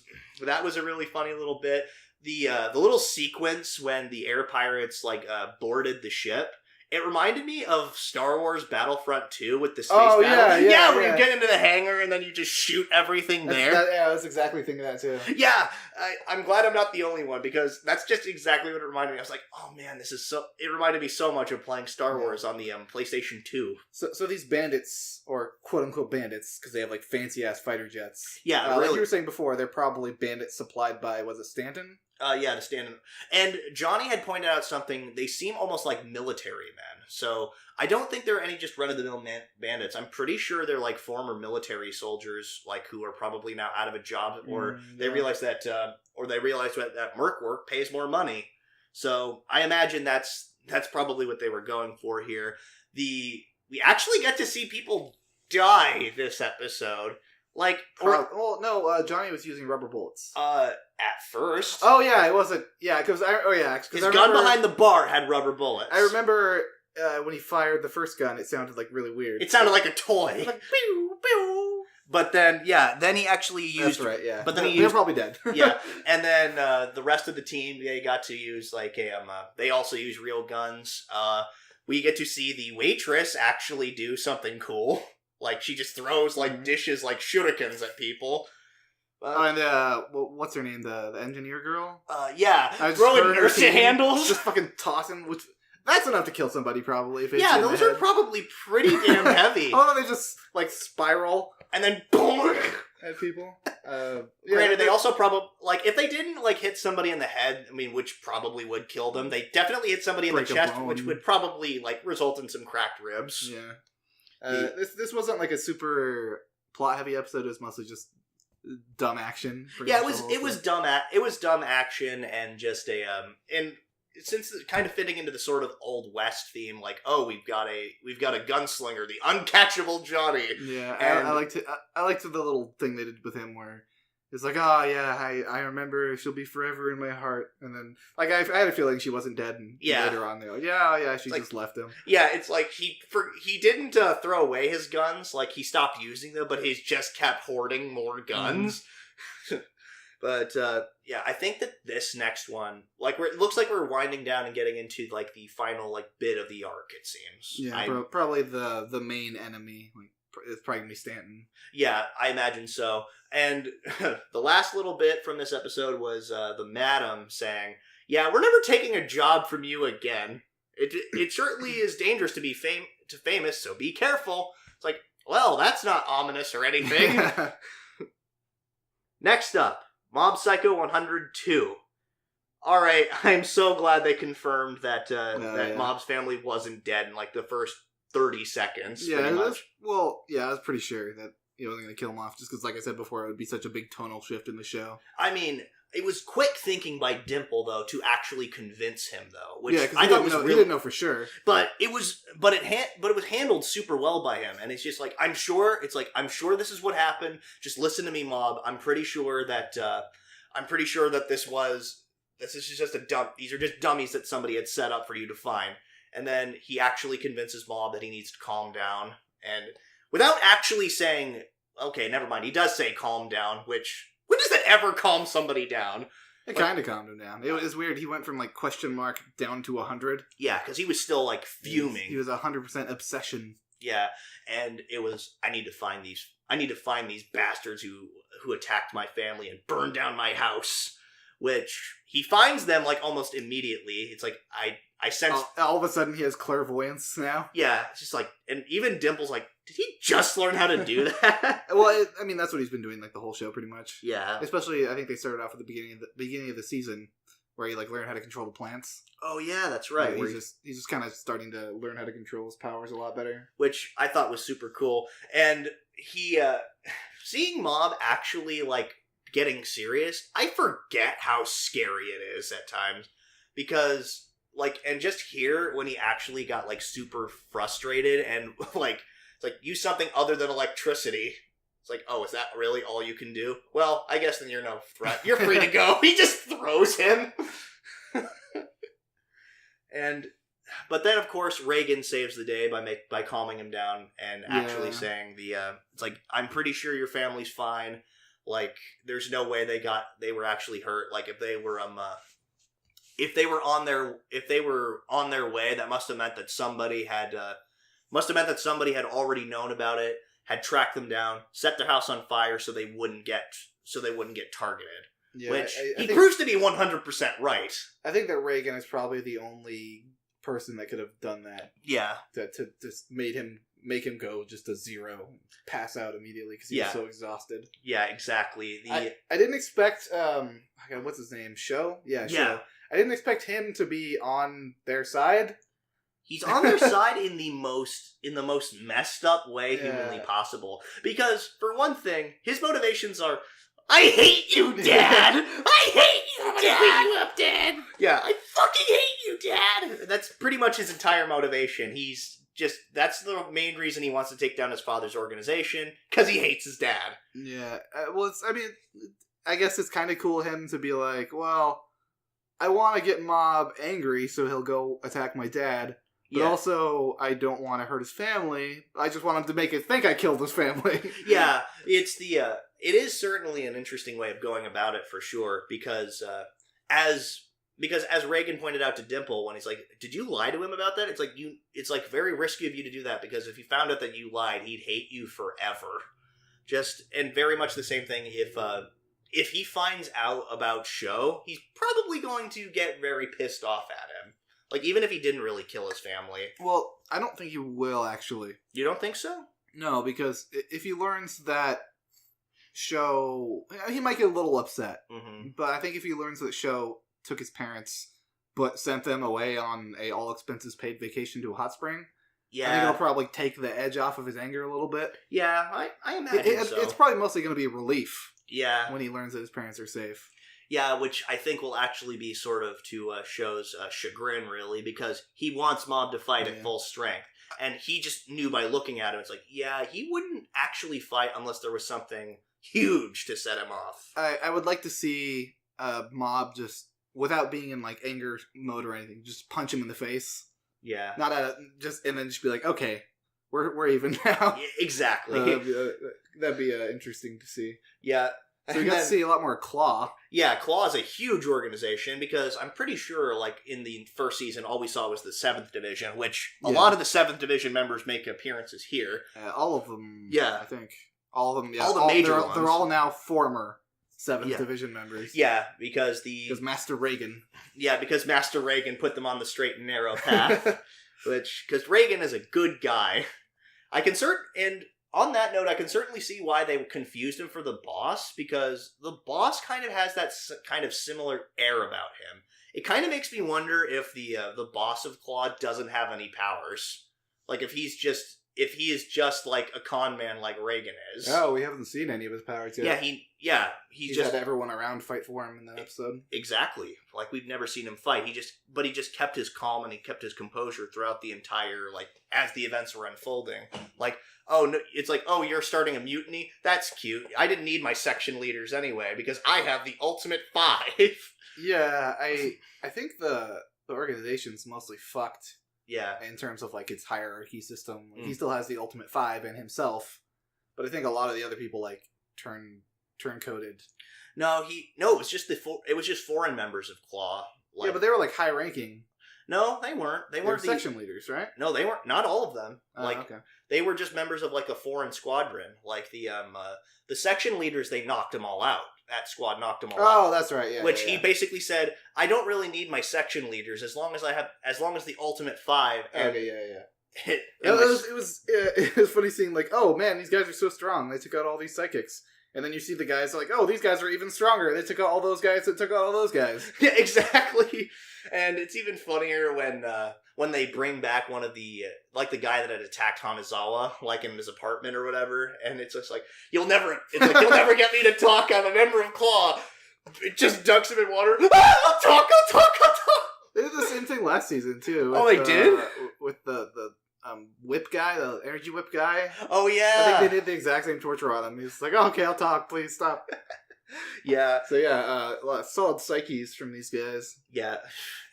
a really funny little bit. The little sequence when the air pirates like boarded the ship. It reminded me of Star Wars Battlefront 2 with the space battle. Yeah, where you get into the hangar and then you just shoot everything there. I was exactly thinking that too. Yeah, I'm glad I'm not the only one, because that's just exactly what it reminded me. I was like, oh man, this is so... It reminded me so much of playing Star Wars on the PlayStation 2. So these bandits, or quote-unquote bandits, because they have like fancy-ass fighter jets. Yeah, really. Like you were saying before, they're probably bandits supplied by, was it Stanton? Yeah, to stand in. And Johnny had pointed out something. They seem almost like military men. So I don't think they're any just run-of-the-mill bandits. I'm pretty sure they're like former military soldiers, like who are probably now out of a job, or they realize that, that merc work pays more money. So I imagine that's probably what they were going for here. We actually get to see people die this episode. Like, Johnny was using rubber bullets. At first. Oh yeah, it wasn't. Yeah, because his gun behind the bar had rubber bullets. I remember when he fired the first gun, it sounded like really weird. It sounded like a toy. Like, pew, pew. But then, then he actually used. That's right. Yeah, but then they're probably dead. Yeah, and then the rest of the team, they got to use like they also use real guns. We get to see the waitress actually do something cool. Like, she just throws, like, dishes like shurikens at people. And, what's her name? The engineer girl? Yeah. Throwing inertia handles. Just fucking tossing, which... That's enough to kill somebody, probably. If yeah, those are probably pretty damn heavy. Oh, they just, like, spiral. And then boom! At people. Granted, they also probably... Like, if they didn't, like, hit somebody in the head, I mean, which probably would kill them, they definitely hit somebody in the chest, which would probably, like, result in some cracked ribs. Yeah. This wasn't like a super plot heavy episode. It was mostly just dumb action. Yeah, it was dumb action and just and since it's kind of fitting into the sort of Old West theme, like, oh, we've got a gunslinger, the uncatchable Johnny. Yeah, and I liked the little thing they did with him where It's like, oh yeah, I remember, she'll be forever in my heart. And then, like, I had a feeling she wasn't dead. And later on, they're like, yeah, she just left him. Yeah, it's like he didn't throw away his guns. Like, he stopped using them, but he's just kept hoarding more guns. But yeah, I think that this next one, like, it looks like we're winding down and getting into like the final like bit of the arc. It seems. Yeah, probably the main enemy. Like, it's probably gonna be Stanton. Yeah, I imagine so. And the last little bit from this episode was the madam saying, "Yeah, we're never taking a job from you again. It certainly is dangerous to be famous, so be careful." It's like, well, that's not ominous or anything. Next up, Mob Psycho 102. All right, I'm so glad they confirmed that Mob's family wasn't dead in like the first 30 seconds. Yeah, I was pretty sure that he wasn't going to kill him off, just because, like I said before, it would be such a big tonal shift in the show. I mean, it was quick thinking by Dimple, though, to actually convince him, though. Which yeah, I thought was he didn't know for sure. But it was handled super well by him, and it's just like, I'm sure this is what happened. Just listen to me, Mob. I'm pretty sure that this is just a dump. These are just dummies that somebody had set up for you to find. And then he actually convinces Mob that he needs to calm down, and without actually saying, okay, never mind. He does say calm down, which, when does that ever calm somebody down? It kind of calmed him down. It was weird. He went from like question mark down to 100. Yeah, because he was still like fuming. He was 100% obsession. Yeah, and it was, I need to find these bastards who attacked my family and burned down my house. Which he finds them like almost immediately. It's like I sense all of a sudden he has clairvoyance now. Yeah, it's just like, and even Dimple's like, did he just learn how to do that? Well, I mean, that's what he's been doing like the whole show, pretty much. Yeah. Especially, I think they started off at the beginning of the season, where he like learned how to control the plants. Oh yeah, that's right. Yeah, he's just kind of starting to learn how to control his powers a lot better, which I thought was super cool. And he seeing Mob actually like getting serious, I forget how scary it is at times, because like, and just here when he actually got like super frustrated and like, it's like, use something other than electricity. It's like, oh, is that really all you can do? Well, I guess then you're no threat. You're free to go. He just throws him. But then of course Reagan saves the day by calming him down and actually saying it's like, I'm pretty sure your family's fine. Like, there's no way they were actually hurt. Like, if they were on their way, that must have meant that somebody had already known about it, had tracked them down, set their house on fire so they wouldn't get targeted. Yeah, which he proves to be 100% right. I think that Reagan is probably the only person that could have done that. Yeah, to just make him go just to zero, pass out immediately because he was so exhausted. Yeah, exactly. I didn't expect what's his name? Sho? Yeah, Sho. I didn't expect him to be on their side. He's on their side in the most messed up way humanly possible. Because for one thing, his motivations are, I hate you, Dad! I hate you, Dad! I beat you up, Dad! Yeah, I fucking hate you, Dad! That's pretty much his entire motivation. That's the main reason he wants to take down his father's organization, because he hates his dad. Yeah, I guess it's kind of cool of him to be like, well, I want to get Mob angry, so he'll go attack my dad, but also I don't want to hurt his family. I just want him to make it think I killed his family. Yeah, it is certainly an interesting way of going about it for sure, because as Reagan pointed out to Dimple when he's like, did you lie to him about that? It's like very risky of you to do that, because if he found out that you lied, he'd hate you forever. And very much the same thing if he finds out about Sho, he's probably going to get very pissed off at him. Like, even if he didn't really kill his family. Well, I don't think he will, actually. You don't think so? No, because if he learns that Sho, he might get a little upset. Mm-hmm. But I think if he learns that Sho took his parents, but sent them away on a all-expenses-paid vacation to a hot spring, I think it'll probably take the edge off of his anger a little bit. Yeah, I imagine so. It's probably mostly going to be a relief. Yeah. When he learns that his parents are safe. Yeah, which I think will actually be sort of to Sho's chagrin, really, because he wants Mob to fight at full strength. And he just knew by looking at him, it's like, yeah, he wouldn't actually fight unless there was something huge to set him off. I would like to see Mob just, without being in like anger mode or anything, just punch him in the face. Yeah. Not at just, and then just be like, okay, we're even now. Yeah, exactly. That'd be interesting to see. Yeah. So we got to see a lot more Claw. Yeah, Claw is a huge organization because I'm pretty sure, like, in the first season, all we saw was the 7th Division, which a lot of the 7th Division members make appearances here. All of them, yeah. I think. All of them, yeah. All the major ones. They're all now former 7th Yeah. Division members. Yeah, because Master Reagan. Yeah, because Master Reagan put them on the straight and narrow path. Because Reagan is a good guy. And on that note, I can certainly see why they confused him for the boss, because the boss kind of has that kind of similar air about him. It kind of makes me wonder if the boss of Claw doesn't have any powers. Like, if he is just like a con man like Reagan is. Oh, we haven't seen any of his powers yet. Yeah, he's just had everyone around fight for him in that episode. Exactly. Like, we've never seen him fight. He just kept his calm and he kept his composure throughout the entire, like, as the events were unfolding. Like, oh, no, it's like, oh, you're starting a mutiny? That's cute. I didn't need my section leaders anyway, because I have the ultimate 5. Yeah, I think the organization's mostly fucked. Yeah. In terms of, like, its hierarchy system. Like, he still has the ultimate 5 and himself, but I think a lot of the other people, like, turn-coded. No, it was just foreign members of Claw. Like, yeah, but they were, like, high-ranking. No, they weren't. They weren't section leaders, right? No, they weren't. Not all of them. Okay. They were just members of, like, a foreign squadron. Like, the section leaders, they knocked them all out. That squad knocked them all out. Oh, that's right, yeah. Which he basically said, I don't really need my section leaders as long as the ultimate 5. And okay, yeah. It was funny seeing, like, oh, man, these guys are so strong. They took out all these psychics. And then you see the guys like, oh, these guys are even stronger. They took out all those guys that took out all those guys. Yeah, exactly. And it's even funnier when they bring back one of the, like, the guy that had attacked Hanazawa, like, in his apartment or whatever. And it's just like, you'll never get me to talk. I'm a member of Claw. It just dunks him in water. I'll talk. They did the same thing last season, too. Oh, they did? With the whip guy, the energy whip guy. Oh, yeah. I think they did the exact same torture on him. He's like, oh, okay, I'll talk. Please stop. Yeah. So, yeah, solid psyches from these guys. Yeah.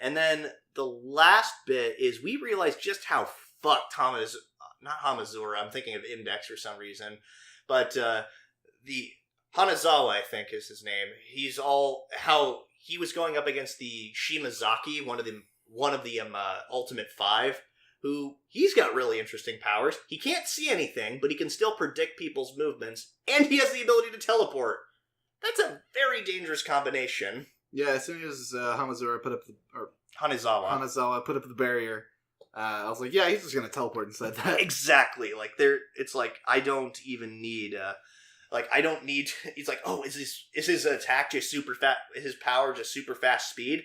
And then the last bit is we realize just how fucked not Hamazura, I'm thinking of Index for some reason, but the Hanazawa, I think is his name. How he was going up against the Shimazaki, one of the Ultimate 5, who he's got really interesting powers. He can't see anything, but he can still predict people's movements, and he has the ability to teleport. That's a very dangerous combination. Yeah, as soon as Hanazawa put up the barrier, I was like, yeah, he's just gonna teleport inside that. Exactly. Like, it's like, I don't even need, he's like, oh, is his attack just super fast, is his power just super fast speed?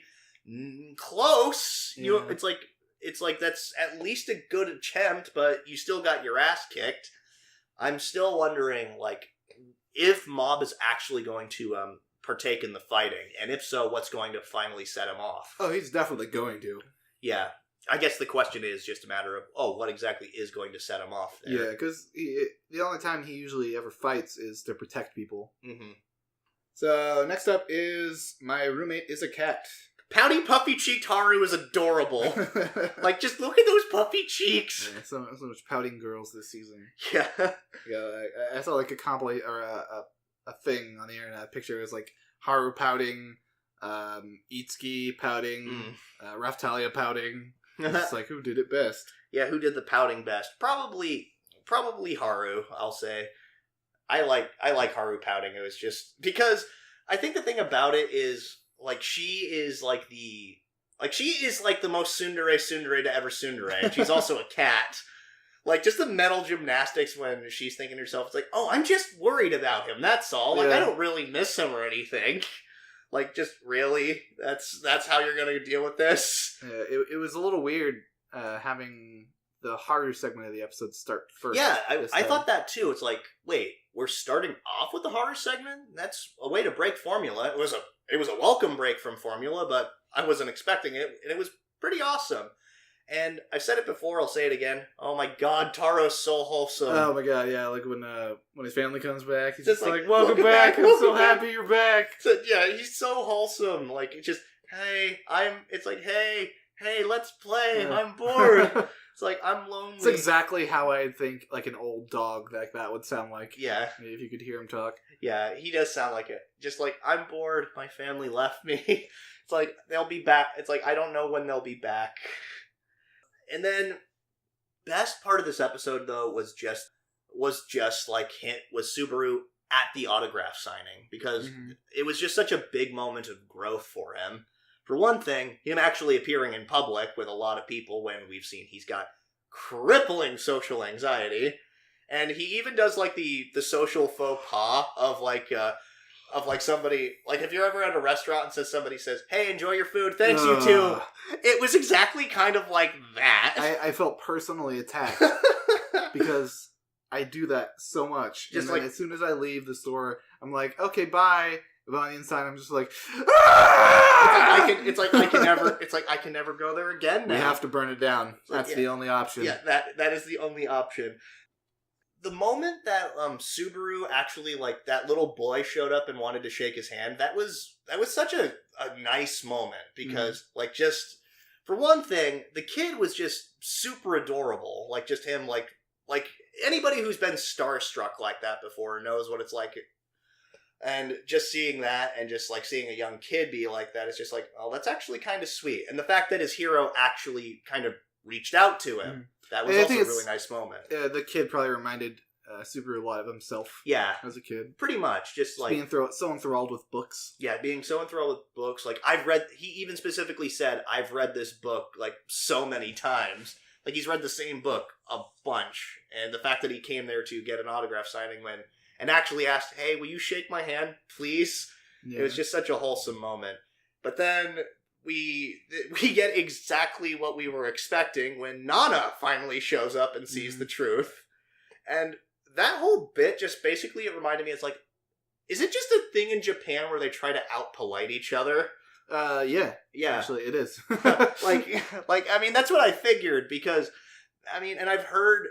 Close! Yeah. It's like that's at least a good attempt, but you still got your ass kicked. I'm still wondering, like, if Mob is actually going to partake in the fighting, and if so, what's going to finally set him off? Oh, he's definitely going to. Yeah. I guess the question is just a matter of, what exactly is going to set him off there? Yeah, because the only time he usually ever fights is to protect people. Mm-hmm. So, next up is My Roommate is a Cat. Pouty puffy-cheeked Haru is adorable. Like, just look at those puffy cheeks. Yeah, so much pouting girls this season. Yeah. Yeah, I saw like a compilation or a thing on the internet. A picture was like Haru pouting, Itsuki pouting, Raftalia pouting. It's like, who did it best? Yeah, who did the pouting best? Probably Haru, I'll say. I like Haru pouting. It was just because I think the thing about it is, like, she is like the most tsundere to ever tsundere. She's also a cat. Like, just the mental gymnastics when she's thinking to herself, it's like, oh, I'm just worried about him, that's all. Like, I don't really miss him or anything. Like, just really? That's how you're gonna deal with this? Yeah, it was a little weird having the Haru segment of the episode start first. Yeah, I thought that too. It's like, wait, we're starting off with the Haru segment? That's a way to break formula. It was a welcome break from formula, but I wasn't expecting it, and it was pretty awesome. And I've said it before, I'll say it again. Oh my god, Taro's so wholesome. Oh my god, yeah, like when his family comes back, he's Just just like, like, welcome back, I'm so happy you're back. So, yeah, he's so wholesome. Like, it's just, hey, let's play, I'm bored. It's like, I'm lonely. It's exactly how I think like an old dog that would sound like. Yeah. If you could hear him talk. Yeah, he does sound like it. Just like, I'm bored, my family left me. It's like, they'll be back. It's like, I don't know when they'll be back. And then, best part of this episode, though, was just Subaru at the autograph signing. Because it was just such a big moment of growth for him. For one thing, him actually appearing in public with a lot of people when we've seen he's got crippling social anxiety. And he even does, like, the social faux pas of somebody, like, if you're ever at a restaurant and somebody says, hey, enjoy your food, thanks, you too. It was exactly kind of like that. I felt personally attacked because I do that so much. Just and then like, as soon as I leave the store, I'm like, okay, bye. But on the inside, I'm just like, I can never go there again now. We have to burn it down. That's the only option. Yeah, that is the only option. The moment that Subaru actually, like, that little boy showed up and wanted to shake his hand, that was such a nice moment because, like, just for one thing, the kid was just super adorable. Like, just him, like anybody who's been starstruck like that before knows what it's like. And just seeing that and just, like, seeing a young kid be like that, it's just like, oh, that's actually kind of sweet. And the fact that his hero actually kind of reached out to him, that was also a really nice moment. The kid probably reminded Subaru a lot of himself. Yeah. As a kid. Pretty much. Just, like, being so enthralled with books. Yeah, being so enthralled with books. Like, he even specifically said, I've read this book, like, so many times. Like, he's read the same book a bunch. And the fact that he came there to get an autograph signing and actually asked, hey, will you shake my hand, please? Yeah. It was just such a wholesome moment. But then we get exactly what we were expecting when Nana finally shows up and sees the truth. And that whole bit just basically, it reminded me, it's like, is it just a thing in Japan where they try to out-polite each other? Yeah. Yeah. Actually, it is. like, I mean, that's what I figured because... I mean, and I've heard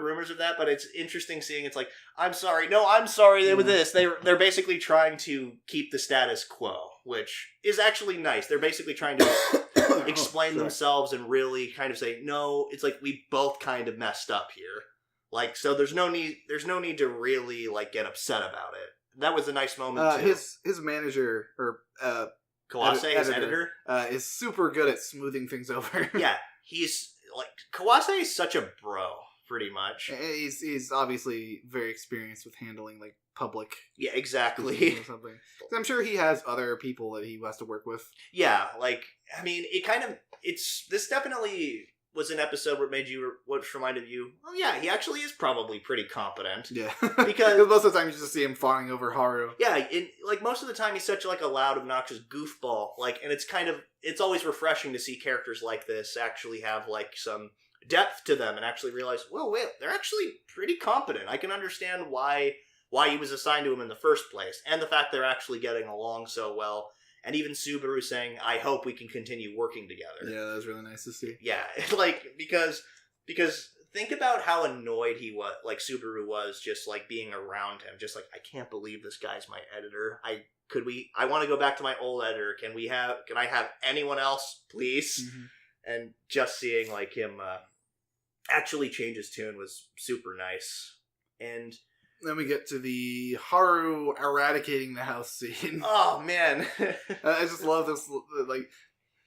rumors of that, but it's interesting seeing it's like, I'm sorry, they were this. They're basically trying to keep the status quo, which is actually nice. They're basically trying to explain themselves and really kind of say, no, it's like we both kind of messed up here. Like, so there's no need to really, like, get upset about it. That was a nice moment too. His manager or Kawase, his editor, is super good at smoothing things over. Yeah, he's like, Kawase is such a bro, pretty much. He's obviously very experienced with handling, like, public. Yeah, exactly. Or something. I'm sure he has other people that he has to work with. Yeah, like, I mean, this definitely was an episode which reminded you, oh yeah, he actually is probably pretty competent. Yeah. Because most of the time you just see him fawning over Haru. Yeah, like, most of the time he's such, like, a loud, obnoxious goofball. Like, and it's always refreshing to see characters like this actually have, like, some depth to them and actually realize, well, wait, they're actually pretty competent. I can understand why he was assigned to him in the first place. And the fact they're actually getting along so well. And even Subaru saying, I hope we can continue working together. Yeah, that was really nice to see. Yeah, like, because think about how annoyed Subaru was just, like, being around him. Just like, I can't believe this guy's my editor. I want to go back to my old editor. Can I have anyone else, please? Mm-hmm. And just seeing, like, him actually change his tune was super nice. And then we get to the Haru eradicating the house scene. Oh, man. I just love this. Like,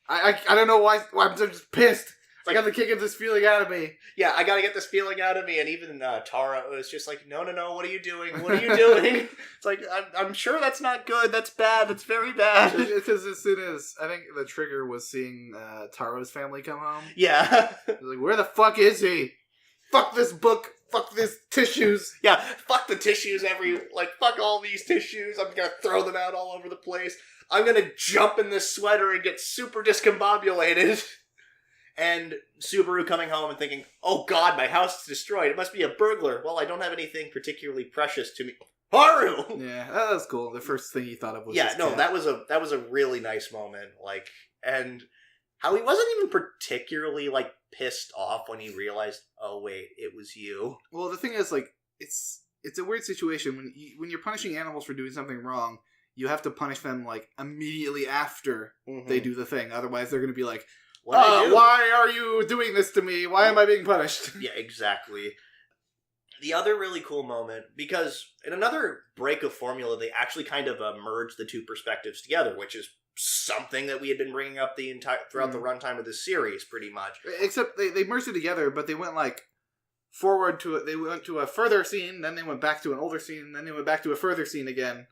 I don't know why I'm just pissed. I got to kick this feeling out of me. Yeah, I got to get this feeling out of me. And even Tara was just like, no, what are you doing? What are you doing? It's like, I'm sure that's not good. That's bad. That's very bad. Because as soon as, I think the trigger was seeing Taro's family come home. Yeah. I was like, where the fuck is he? Fuck this book. Fuck this tissues. Yeah, fuck the tissues fuck all these tissues. I'm gonna throw them out all over the place. I'm gonna jump in this sweater and get super discombobulated. And Subaru coming home and thinking, oh god, my house is destroyed. It must be a burglar. Well, I don't have anything particularly precious to me. Haru! Yeah, that was cool. The first thing he thought of was that was a really nice moment. Like, and how he wasn't even particularly, like, pissed off when he realized, oh, wait, it was you. Well, the thing is, like, it's a weird situation. When you're punishing animals for doing something wrong, you have to punish them, like, immediately after they do the thing. Otherwise, they're going to be like, why are you doing this to me? Why am I being punished? Yeah, exactly. The other really cool moment, because in another break of formula, they actually kind of merged the two perspectives together, which is something that we had been bringing up throughout the runtime of this series, pretty much. Except they merged it together, but they went like forward to it. They went to a further scene, then they went back to an older scene, then they went back to a further scene again.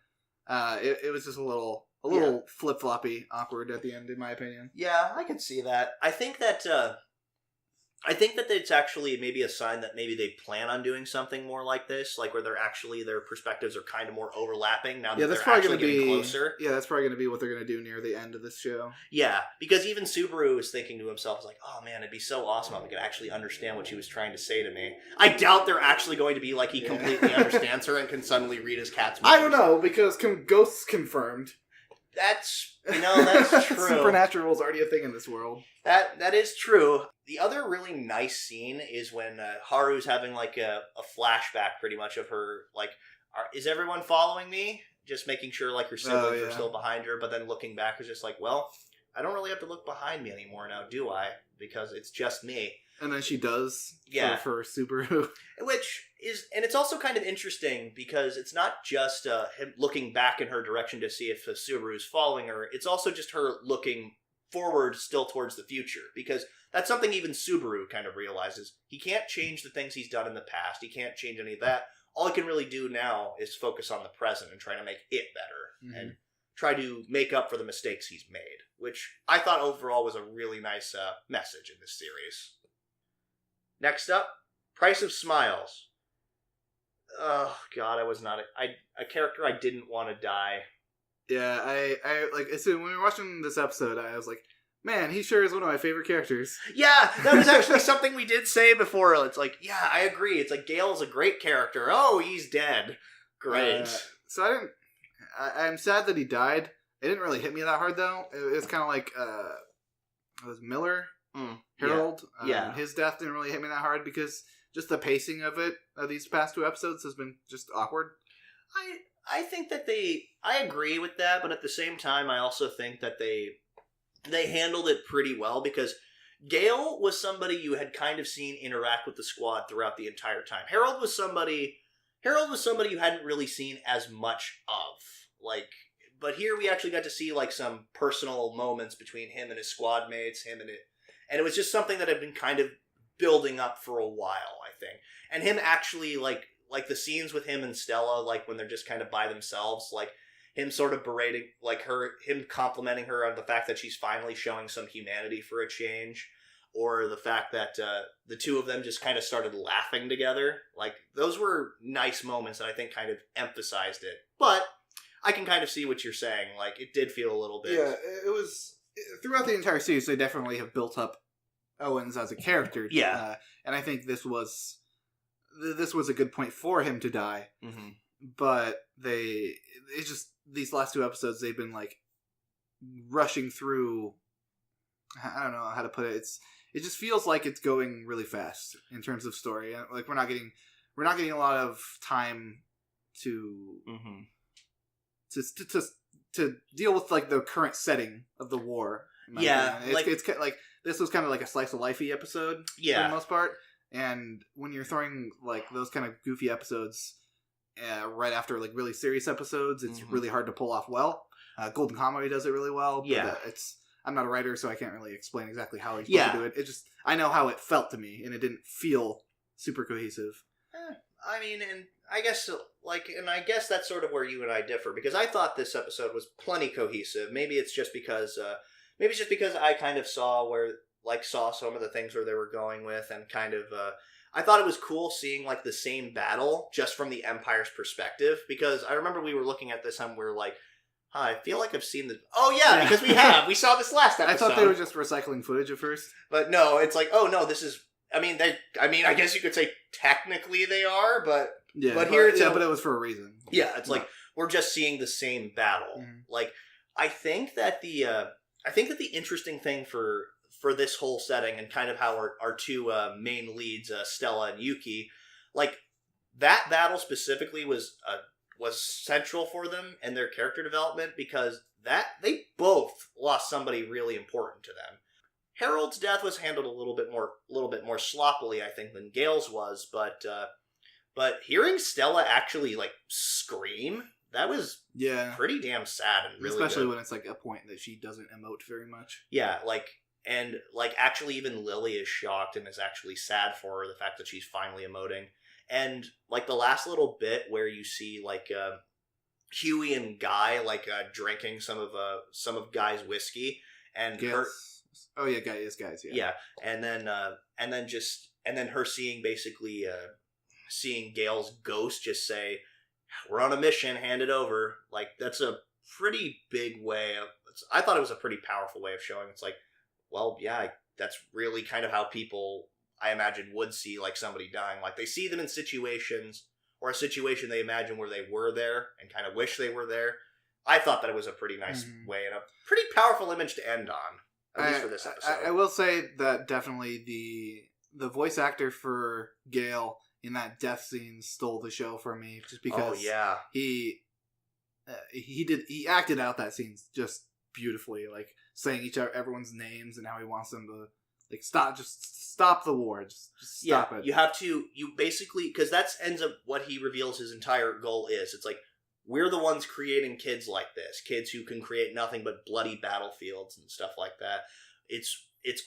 It was just a little flip floppy, awkward at the end, in my opinion. Yeah, I can see that. I think that it's actually maybe a sign that maybe they plan on doing something more like this, like where their perspectives are kind of more overlapping now that they're actually getting closer. Yeah, that's probably going to be what they're going to do near the end of this show. Yeah, because even Subaru is thinking to himself, like, oh man, it'd be so awesome if I could actually understand what she was trying to say to me. I doubt they're actually going to be like he completely understands her and can suddenly read his cat's mind. I don't know, because ghosts confirmed. That's true. Supernatural is already a thing in this world. That is true. The other really nice scene is when Haru's having like a flashback, pretty much, of her like, is everyone following me? Just making sure like her siblings are still behind her, but then looking back is just like, well, I don't really have to look behind me anymore now, do I? Because it's just me. And then she does. Yeah. For Subaru. Which is, and it's also kind of interesting because it's not just him looking back in her direction to see if Subaru's following her. It's also just her looking forward still towards the future, because that's something even Subaru kind of realizes. He can't change the things he's done in the past. He can't change any of that. All he can really do now is focus on the present and try to make it better and try to make up for the mistakes he's made, which I thought overall was a really nice message in this series. Next up, Price of Smiles. Oh God, I was not a character I didn't want to die. Yeah, I like. So when we were watching this episode, I was like, man, he sure is one of my favorite characters. Yeah, that was actually something we did say before. It's like, yeah, I agree. It's like, Gale's a great character. Oh, he's dead. Great. So I'm sad that he died. It didn't really hit me that hard, though. It was kind of like, it was Miller, Harold. Yeah. His death didn't really hit me that hard because just the pacing of it, of these past two episodes, has been just awkward. I think that I agree with that, but at the same time, I also think that they handled it pretty well, because Gale was somebody you had kind of seen interact with the squad throughout the entire time. Harold was somebody you hadn't really seen as much of. Like, but here we actually got to see like some personal moments between him and his squad mates, and it was just something that had been kind of building up for a while, I think. And him actually like the scenes with him and Stella, like when they're just kind of by themselves, like him sort of berating, like him complimenting her on the fact that she's finally showing some humanity for a change, or the fact that the two of them just kind of started laughing together. Like, those were nice moments that I think kind of emphasized it. But I can kind of see what you're saying. Like, it did feel a little bit... Yeah, it was... Throughout the entire series, they definitely have built up Owens as a character. Yeah. And I think this was a good point for him to die. Mm-hmm. But it's just, these last two episodes, they've been like rushing through. I don't know how to put it. It just feels like it's going really fast in terms of story. Like, we're not getting a lot of time to to deal with like the current setting of the war. Yeah, it's like this was kind of like a slice of lifey episode for the most part. And when you're throwing like those kind of goofy episodes right after like really serious episodes, it's really hard to pull off well. Golden Comedy does it really well. But, I'm not a writer, so I can't really explain exactly how he's supposed to do it. It just, I know how it felt to me, and it didn't feel super cohesive. I mean, and I guess that's sort of where you and I differ, because I thought this episode was plenty cohesive. Maybe it's just because I kind of saw some of the things where they were going with, and kind of, I thought it was cool seeing like the same battle just from the Empire's perspective, because I remember we were looking at this and we were like, I feel like I've seen this. Oh yeah, because we saw this last episode. I thought they were just recycling footage at first, but no, it's like, oh no, this is. I mean, I guess you could say technically they are, but but it was for a reason. Yeah, it's like we're just seeing the same battle. Like, I think that the interesting thing for for this whole setting and kind of how our two main leads, Stella and Yuki, like that battle specifically was central for them and their character development because they both lost somebody really important to them. Harold's death was handled a little bit more sloppily, I think, than Gale's was, but hearing Stella actually like scream, that was pretty damn sad and really especially good. When it's like a point that she doesn't emote very much. Yeah, and actually even Lily is shocked and is actually sad for her, the fact that she's finally emoting. And like the last little bit where you see like Huey and Guy like drinking some of Guy's whiskey and her. Oh yeah, guys, yeah. Yeah, and then her seeing basically seeing Gale's ghost just say, "We're on a mission, hand it over." Like that's a pretty big way of. I thought it was a pretty powerful way of showing. It's like, well, yeah, that's really kind of how people, I imagine, would see like somebody dying. Like they see them in situations or a situation they imagine where they were there and kind of wish they were there. I thought that it was a pretty nice way and a pretty powerful image to end on. At least for this episode. I will say that definitely the voice actor for Gale in that death scene stole the show for me, just because he acted out that scene just beautifully, like saying everyone's names and how he wants them to like stop the war, just stop it. You basically, because that ends up what he reveals his entire goal is. It's like, we're the ones creating kids like this, kids who can create nothing but bloody battlefields and stuff like that. It's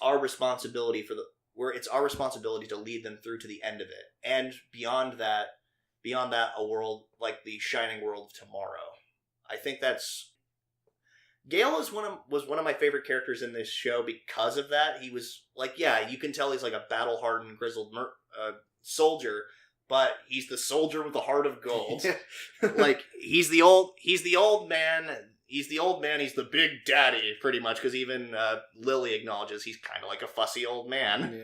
our responsibility it's our responsibility to lead them through to the end of it, and beyond that, a world like the shining world of tomorrow. I think Gale was one of my favorite characters in this show because of that. He was like, you can tell he's like a battle hardened, grizzled soldier. But he's the soldier with the heart of gold. Like he's the old man. He's the big daddy, pretty much, because even Lily acknowledges he's kind of like a fussy old man.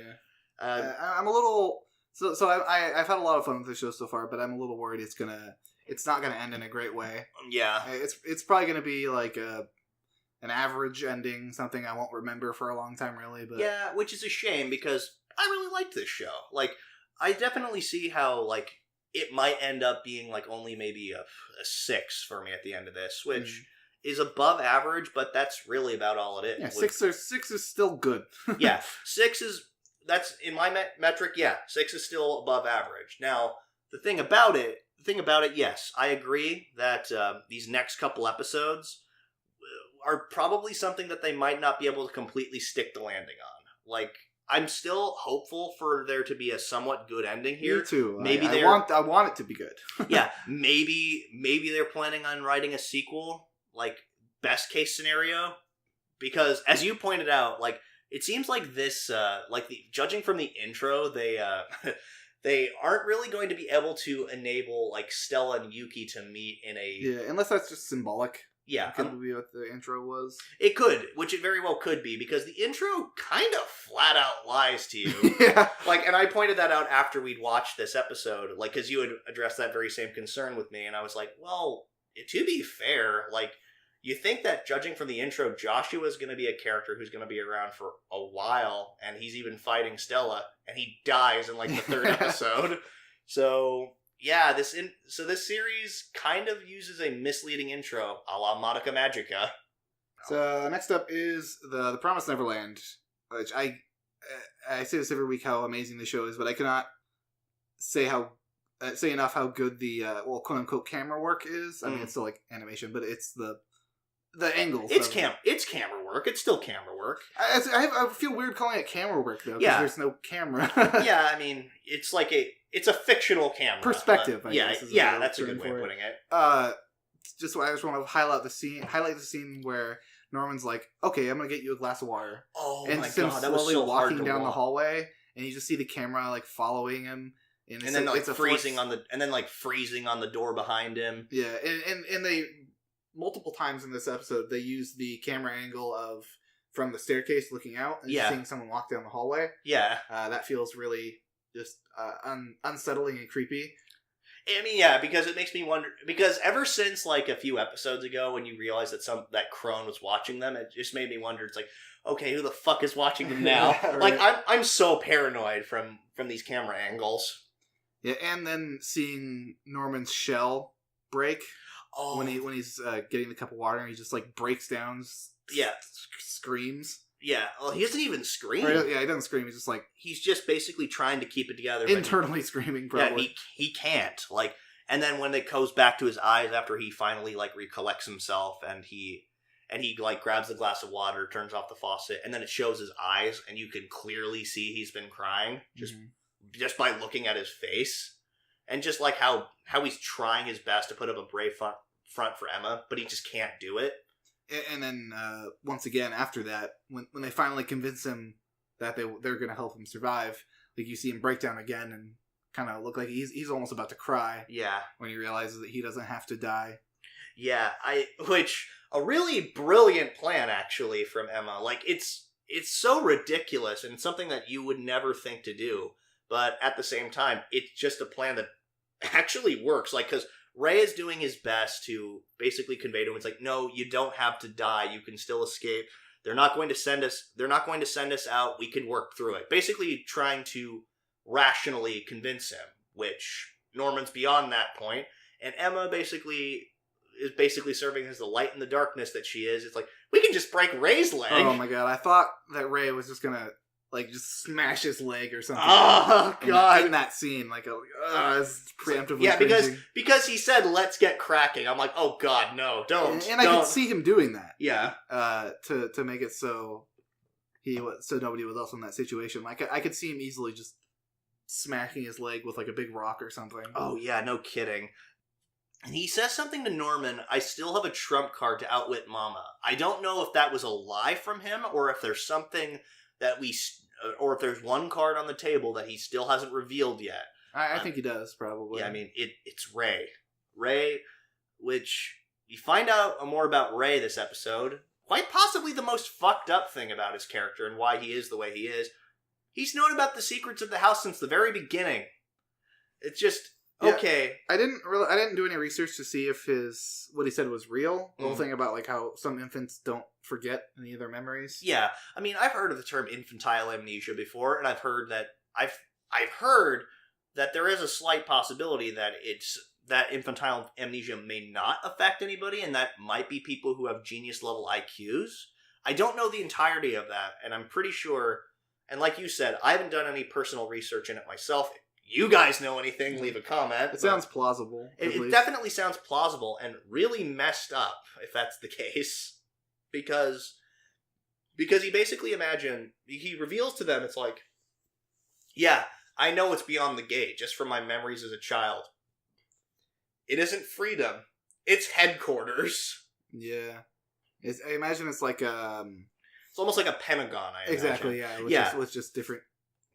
Yeah, I'm a little. So I've had a lot of fun with the show so far, but I'm a little worried it's not gonna end in a great way. Yeah, it's probably gonna be like an average ending, something I won't remember for a long time, really. But yeah, which is a shame because I really liked this show. Like, I definitely see how, like, it might end up being, like, only maybe a 6 for me at the end of this, which is above average, but that's really about all it is. Yeah, 6 is still good. Yeah, 6 is, that's, in my metric, 6 is still above average. Now, the thing about it, yes, I agree that these next couple episodes are probably something that they might not be able to completely stick the landing on. Like, I'm still hopeful for there to be a somewhat good ending here. Me too. Maybe I want it to be good. Yeah, maybe they're planning on writing a sequel, like best case scenario, because as you pointed out, like it seems like this, judging from the intro, they they aren't really going to be able to enable like Stella and Yuki to meet in a unless that's just symbolic. Yeah. Could be what the intro was. It could, which it very well could be, because the intro kind of flat out lies to you. Yeah. Like, and I pointed that out after we'd watched this episode, like, because you had addressed that very same concern with me, and I was like, well, to be fair, like, you think that judging from the intro, Joshua's going to be a character who's going to be around for a while, and he's even fighting Stella, and he dies in, like, the third episode. So... yeah, this series kind of uses a misleading intro, a la Madoka Magica. So next up is the Promised Neverland, which I say this every week how amazing the show is, but I cannot say enough how good the quote unquote camera work is. I mean, it's still like animation, but it's the angles. It's camera work. It's still camera work. I feel weird calling it camera work though, because there's no camera. Yeah, I mean, it's like it's a fictional camera perspective. I guess, that's a good way of putting it. I just want to highlight the scene where Norman's like, "Okay, I'm gonna get you a glass of water." Oh and my god, that was so walking hard to down walk. the hallway, and you just see the camera like following him, and then like freezing on the door behind him. Yeah, and they multiple times in this episode they use the camera angle from the staircase looking out and seeing someone walk down the hallway. Yeah, that feels really just unsettling and creepy. I mean, yeah, because it makes me wonder. Because ever since like a few episodes ago, when you realized that Crone was watching them, it just made me wonder. It's like, okay, who the fuck is watching them now? Yeah, right. Like, I'm so paranoid from these camera angles. Yeah, and then seeing Norman's shell break Oh, when he's getting the cup of water, and he just like breaks down, yeah, screams. yeah. Well, he doesn't even scream. Or, yeah, he doesn't scream. He's just like He's just basically trying to keep it together. internally screaming. Probably. Yeah, he can't. Like, and then when it goes back to his eyes after he finally like recollects himself, and he like grabs the glass of water, turns off the faucet, and then it shows his eyes, and you can clearly see he's been crying just by looking at his face, and just like how he's trying his best to put up a brave front for Emma, but he just can't do it. And then once again after that, when they finally convince him that they're going to help him survive, like you see him break down again and kind of look like he's almost about to cry. Yeah, when he realizes that he doesn't have to die. yeah. Which a really brilliant plan actually from Emma. Like it's so ridiculous and something that you would never think to do, but at the same time, it's just a plan that actually works. Like, because Ray is doing his best to basically convey to him, it's like, no, you don't have to die. You can still escape. They're not going to send us out. We can work through it. Basically trying to rationally convince him, which Norman's beyond that point. And Emma is basically serving as the light in the darkness that she is. It's like, we can just break Ray's leg. Oh my god, I thought that Ray was just gonna like just smash his leg or something. Oh god, in that scene, like it's preemptively. Yeah, cringing. because he said, "Let's get cracking." I'm like, oh god, no, don't. And I could see him doing that. Yeah. To make it so nobody was else in that situation. Like I could see him easily just smacking his leg with like a big rock or something. Oh yeah, no kidding. And he says something to Norman, I still have a trump card to outwit Mama. I don't know if that was a lie from him, or if there's something that or if there's one card on the table that he still hasn't revealed yet. I think he does, probably. Yeah, I mean, it's Ray. Ray, which you find out more about Ray this episode. Quite possibly the most fucked up thing about his character and why he is the way he is. He's known about the secrets of the house since the very beginning. It's just... Yeah, okay. I didn't do any research to see if what he said was real. The whole thing about like how some infants don't forget any of their memories. Yeah, I mean, I've heard of the term infantile amnesia before, and I've heard that there is a slight possibility that infantile amnesia may not affect anybody, and that might be people who have genius level IQs. I don't know the entirety of that, and I'm pretty sure. And like you said, I haven't done any personal research in it myself. You guys know anything, leave a comment. It sounds plausible. It definitely sounds plausible and really messed up, if that's the case. Because he basically he reveals to them, it's like, yeah, I know it's beyond the gate, just from my memories as a child. It isn't freedom. It's headquarters. Yeah. I imagine it's like it's almost like a Pentagon, I imagine. Exactly, yeah. With just different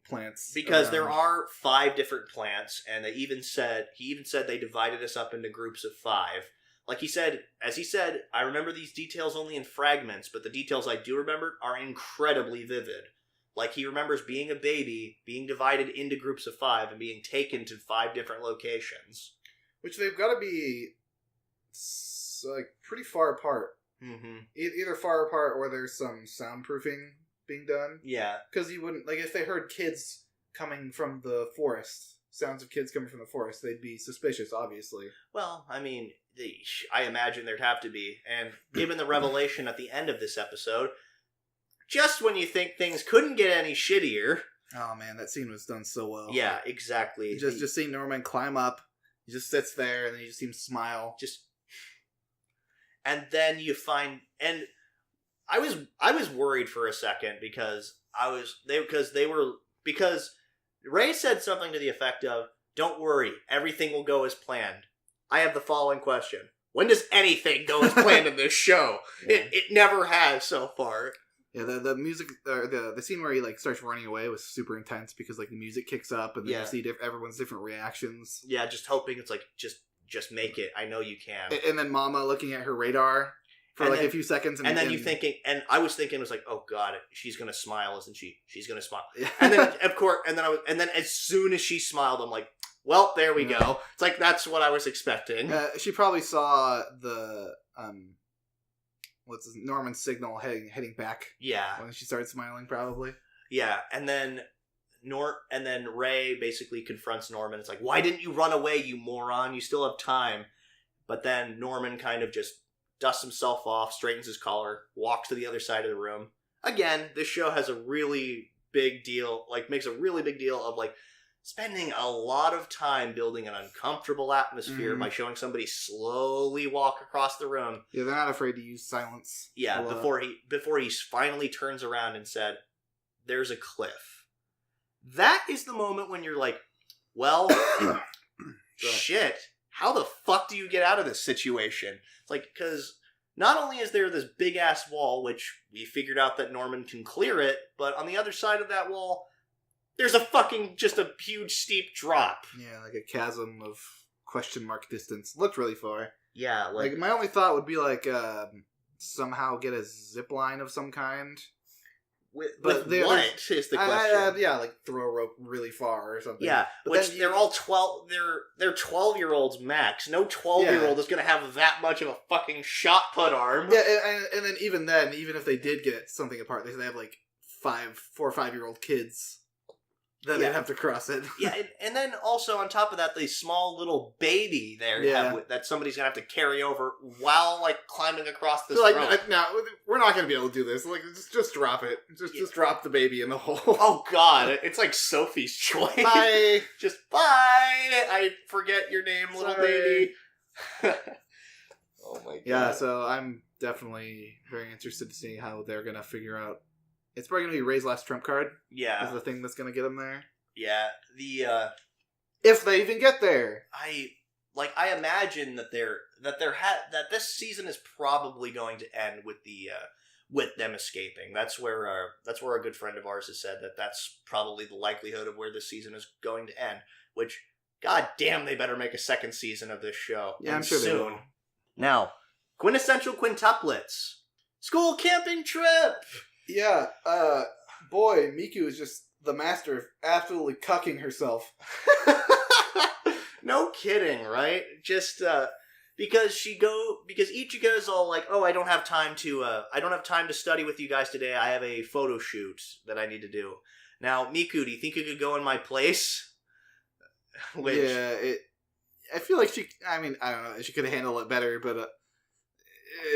plants. Because there are 5 different plants, and he even said they divided us up into groups of 5. Like he said, I remember these details only in fragments, but the details I do remember are incredibly vivid. Like he remembers being a baby, being divided into groups of 5, and being taken to 5 different locations. Which they've got to be like pretty far apart. Mm-hmm. Either far apart or there's some soundproofing being done. Yeah. Because you wouldn't, like, if they heard kids coming from the forest, sounds of kids coming from the forest, they'd be suspicious, obviously. Well, I mean, I imagine there'd have to be. And given the revelation at the end of this episode, just when you think things couldn't get any shittier. Oh, man, that scene was done so well. Yeah, exactly. Just seeing Norman climb up, he just sits there, and then you just see him smile. And then you find... And I was worried for a second because Ray said something to the effect of, "Don't worry, everything will go as planned." I have the following question: when does anything go as planned in this show? Yeah. It never has so far. Yeah, the music, the scene where he like starts running away was super intense because like the music kicks up and then you see everyone's different reactions. Yeah, just hoping it's like just make it. I know you can. And then Mama looking at her radar. For a few seconds. And then you thinking, and I was thinking, it was like, oh god, she's going to smile, isn't she? She's going to smile. Yeah. And then, of course, and then as soon as she smiled, I'm like, well, there we go. It's like, that's what I was expecting. She probably saw Norman's signal heading back. Yeah. When she started smiling, probably. Yeah, and then Ray basically confronts Norman. It's like, why didn't you run away, you moron? You still have time. But then Norman kind of just dusts himself off, straightens his collar, walks to the other side of the room. Again, this show has a really big deal, makes a really big deal of, spending a lot of time building an uncomfortable atmosphere by showing somebody slowly walk across the room. Yeah, they're not afraid to use silence. Yeah, before he finally turns around and said, "There's a cliff." That is the moment when you're like, well, shit, how the fuck do you get out of this situation? It's because not only is there this big-ass wall, which we figured out that Norman can clear it, but on the other side of that wall, there's just a huge steep drop. Yeah, like a chasm of question mark distance. Looked really far. Yeah, my only thought would be somehow get a zip line of some kind. With what is the question? Throw a rope really far or something. Yeah, but they're all 12. They're 12-year-olds max. No 12-year-old is going to have that much of a fucking shot put arm. Yeah, and then even if they did get something apart, they have 4 or 5-year-old kids. Then they'd have to cross it. Yeah, and then also on top of that, the small little baby there that somebody's going to have to carry over while, climbing across this rope. No, we're not going to be able to do this. Just drop it. Just drop the baby in the hole. Oh, God. It's like Sophie's Choice. Bye. Just bye. I forget your name, little baby. Oh, my God. Yeah, so I'm definitely very interested to see how they're going to figure out. It's probably going to be Ray's last trump card. Yeah. Is the thing that's going to get him there. Yeah. If they even get there. I imagine that this season is probably going to end with them escaping. That's where a good friend of ours has said that's probably the likelihood of where this season is going to end. Which, god damn, they better make a second season of this show. Yeah, I'm sure soon. they will. Now, Quintessential Quintuplets. School camping trip! Yeah, boy, Miku is just the master of absolutely cucking herself. No kidding, right? Just, because Ichigo's all like, oh, I don't have time to study with you guys today. I have a photo shoot that I need to do. Now, Miku, do you think you could go in my place? I feel like I don't know, she could have handled it better, but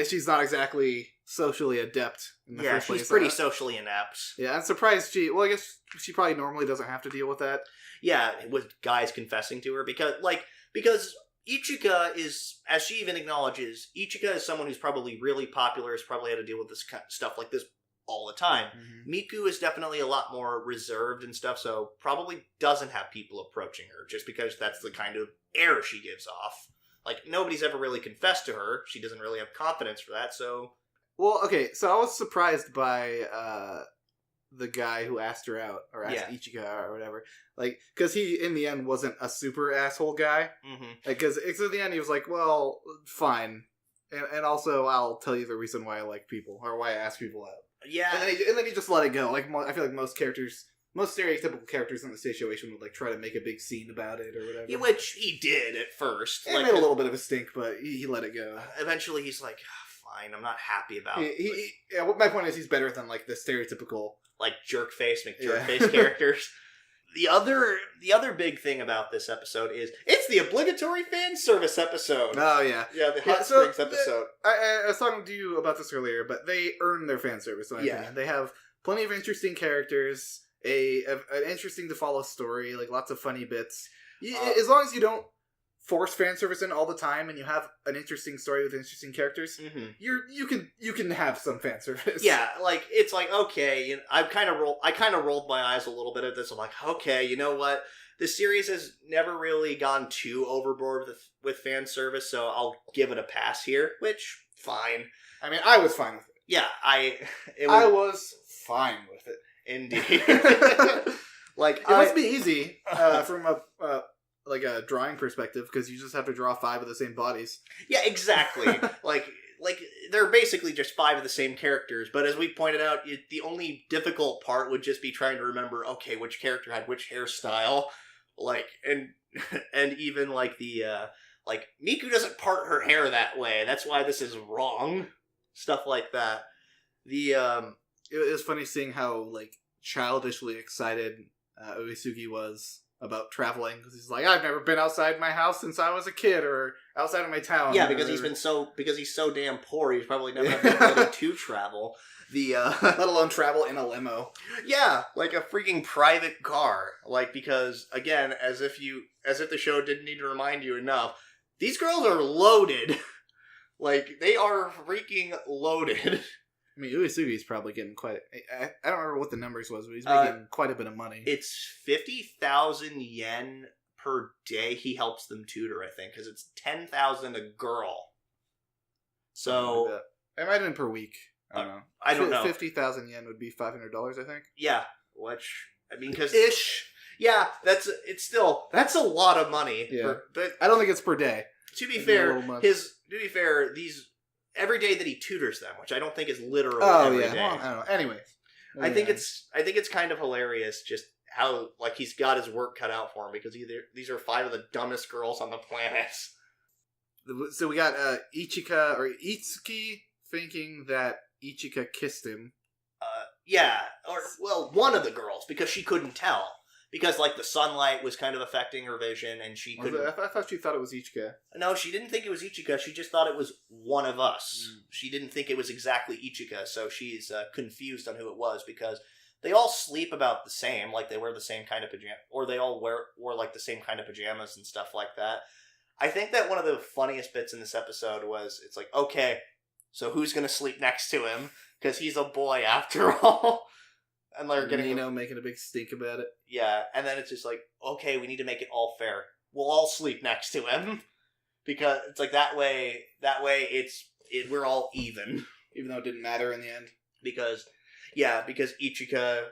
she's not exactly socially adept in the first place. She's pretty socially inept. Yeah, I'm surprised I guess she probably normally doesn't have to deal with that. Yeah, with guys confessing to her, because Ichika is, as she even acknowledges, Ichika is someone who's probably really popular, has probably had to deal with this kind of stuff like this all the time. Mm-hmm. Miku is definitely a lot more reserved and stuff, so probably doesn't have people approaching her, just because that's the kind of air she gives off. Nobody's ever really confessed to her. She doesn't really have confidence for that, so... Well, okay, so I was surprised by the guy who asked her out, or asked Ichika or whatever. Because he, in the end, wasn't a super asshole guy. Because at the end, he was like, well, fine. And also, I'll tell you the reason why I like people, or why I ask people out. Yeah. And then he just let it go. I feel like most stereotypical characters in the situation would try to make a big scene about it or whatever. Which he did at first. It made a little bit of a stink, but he let it go. Eventually, he's like, fine, I'm not happy about it. My point is, he's better than the stereotypical jerk face, characters. The other big thing about this episode is it's the obligatory fan service episode. Oh yeah, the Hot Springs episode. I was talking to you about this earlier, but they earn their fan service. In my opinion. They have plenty of interesting characters, an interesting to follow story, lots of funny bits. As long as you don't force fan service in all the time, and you have an interesting story with interesting characters, you can have some fan service. Yeah, it's okay. I kind of rolled my eyes a little bit at this. I'm like, okay, you know what? The series has never really gone too overboard with fan service, so I'll give it a pass here. Which fine. I mean, I was fine with it. Yeah, I was fine with it. Indeed. It must be easy from a drawing perspective, because you just have to draw 5 of the same bodies. Yeah, exactly. They're basically just 5 of the same characters, but as we pointed out, the only difficult part would just be trying to remember, okay, which character had which hairstyle, and even Miku doesn't part her hair that way. That's why this is wrong. stuff like that. The It was funny seeing how like childishly excited Uesugi was about traveling, because he's like, I've never been outside my house since I was a kid, or outside of my town. yeah, because he's so damn poor, he's probably never had the ability to travel. Let alone travel in a limo. Yeah, like a freaking private car. Like, because again, as if the show didn't need to remind you enough, these girls are loaded. Like, they are freaking loaded. I mean, Uesugi's probably getting I don't remember what the numbers was, but he's making quite a bit of money. It's 50,000 yen per day he helps them tutor, I think, because it's 10,000 a girl. So it might have been per week. I don't know. 50,000 yen would be $500, I think. Yeah, which, I mean, because... Ish. Yeah, that's a lot of money. Yeah. But I don't think it's per day. To be fair, these... Every day that he tutors them, which I don't think is literally every day. Well, I don't know. Anyways. I think it's kind of hilarious just how, like, he's got his work cut out for him, because these are 5 of the dumbest girls on the planet. So we got Ichika, or Itsuki, thinking that Ichika kissed him. Yeah, or, one of the girls, because she couldn't tell. Because, like, the sunlight was kind of affecting her vision, and she couldn't... I thought she thought it was Ichika. No, she didn't think it was Ichika. She just thought it was one of us. She didn't think it was exactly Ichika, so she's confused on who it was, because they all sleep about the same, like they wear the same kind of pajamas, or they all wore like the same kind of pajamas and stuff like that. I think that one of the funniest bits in this episode was, it's like, okay, so who's going to sleep next to him? Because he's a boy after all. And they're getting making a big stink about it. Yeah, and then it's just like, okay, we need to make it all fair. We'll all sleep next to him, because it's like that way we're all even, even though it didn't matter in the end. Because Ichika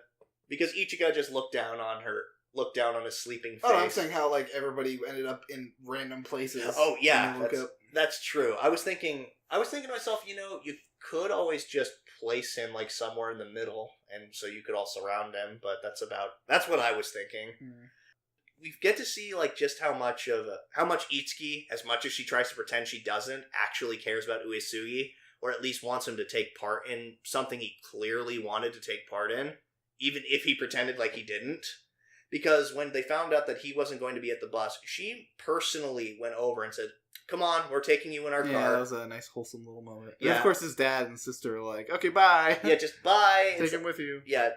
just looked down on his sleeping face. Oh, I'm saying how like everybody ended up in random places. Oh yeah, that's true. I was thinking to myself, you could always just place him like somewhere in the middle, and so you could all surround him, but that's what I was thinking. We get to see like just how much Itsuki, as much as she tries to pretend she doesn't, actually cares about Uesugi, or at least wants him to take part in something he clearly wanted to take part in, even if he pretended like he didn't. Because when they found out that he wasn't going to be at the bus, she personally went over and said, come on, we're taking you in our car. Yeah, that was a nice, wholesome little moment. Yeah. And of course his dad and sister are like, okay, bye. Yeah, just bye. Take him with you. Yeah.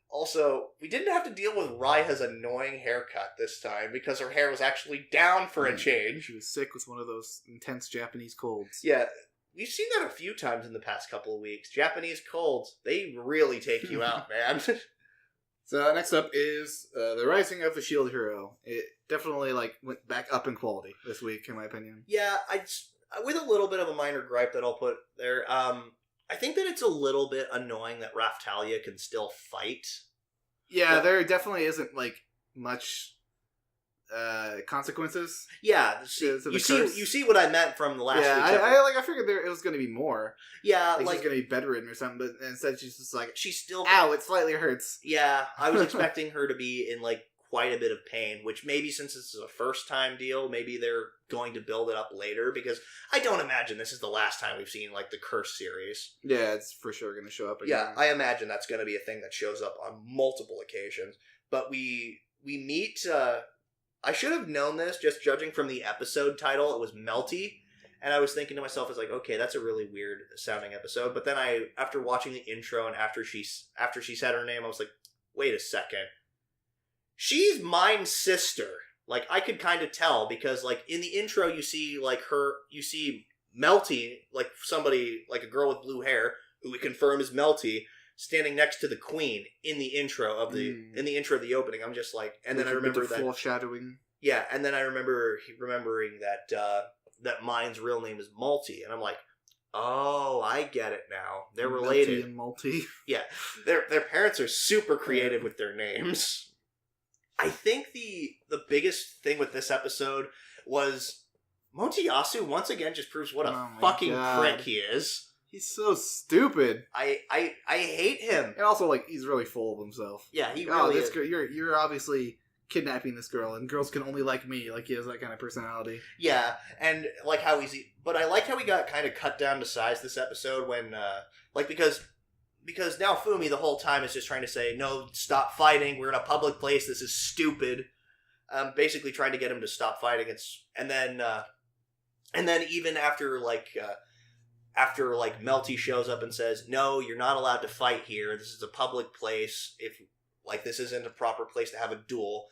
Also, we didn't have to deal with Raiha's annoying haircut this time, because her hair was actually down for a change. She was sick with one of those intense Japanese colds. Yeah, we've seen that a few times in the past couple of weeks. Japanese colds, they really take you out, man. So next up is The Rising of the Shield Hero. It definitely went back up in quality this week, in my opinion. Yeah, with a little bit of a minor gripe that I'll put there. I think that it's a little bit annoying that Raftalia can still fight. Yeah, there definitely isn't much consequences. Yeah, you see what I meant from the last week's episode. I figured it was going to be more. Yeah, she's going to be bedridden or something, but instead she's just she's still, ow, it slightly hurts. Yeah, I was expecting her to be in quite a bit of pain, which maybe since this is a first time deal, maybe they're going to build it up later, because I don't imagine this is the last time we've seen the Curse series. Yeah, it's for sure going to show up again. Yeah, I imagine that's going to be a thing that shows up on multiple occasions. But we meet. I should have known this, just judging from the episode title. It was Melty, and I was thinking to myself, okay, that's a really weird sounding episode. But then after watching the intro and after she said her name, I was like, wait a second, she's Mine's sister. I could kind of tell, because in the intro you see you see Melty, somebody, a girl with blue hair who we confirm is Melty, standing next to the Queen in the intro of the opening. I'm just and then I remember that foreshadowing. Yeah, and then I remembering that Mine's real name is Malty, and I'm like, oh, I get it now. They're related. Melty and Malty. Yeah, their parents are super creative with their names. I think the biggest thing with this episode was Motoyasu once again just proves what a fucking prick he is. He's so stupid. I hate him. And also, he's really full of himself. Yeah, he really is. You're obviously kidnapping this girl, and girls can only like me. Like, he has that kind of personality. Yeah, and like how easy. But I liked how he got kind of cut down to size this episode when, because now Fumi the whole time is just trying to say, no, stop fighting. We're in a public place. This is stupid. Basically trying to get him to stop fighting. And then even after Melty shows up and says, no, you're not allowed to fight here. This is a public place. If this isn't a proper place to have a duel.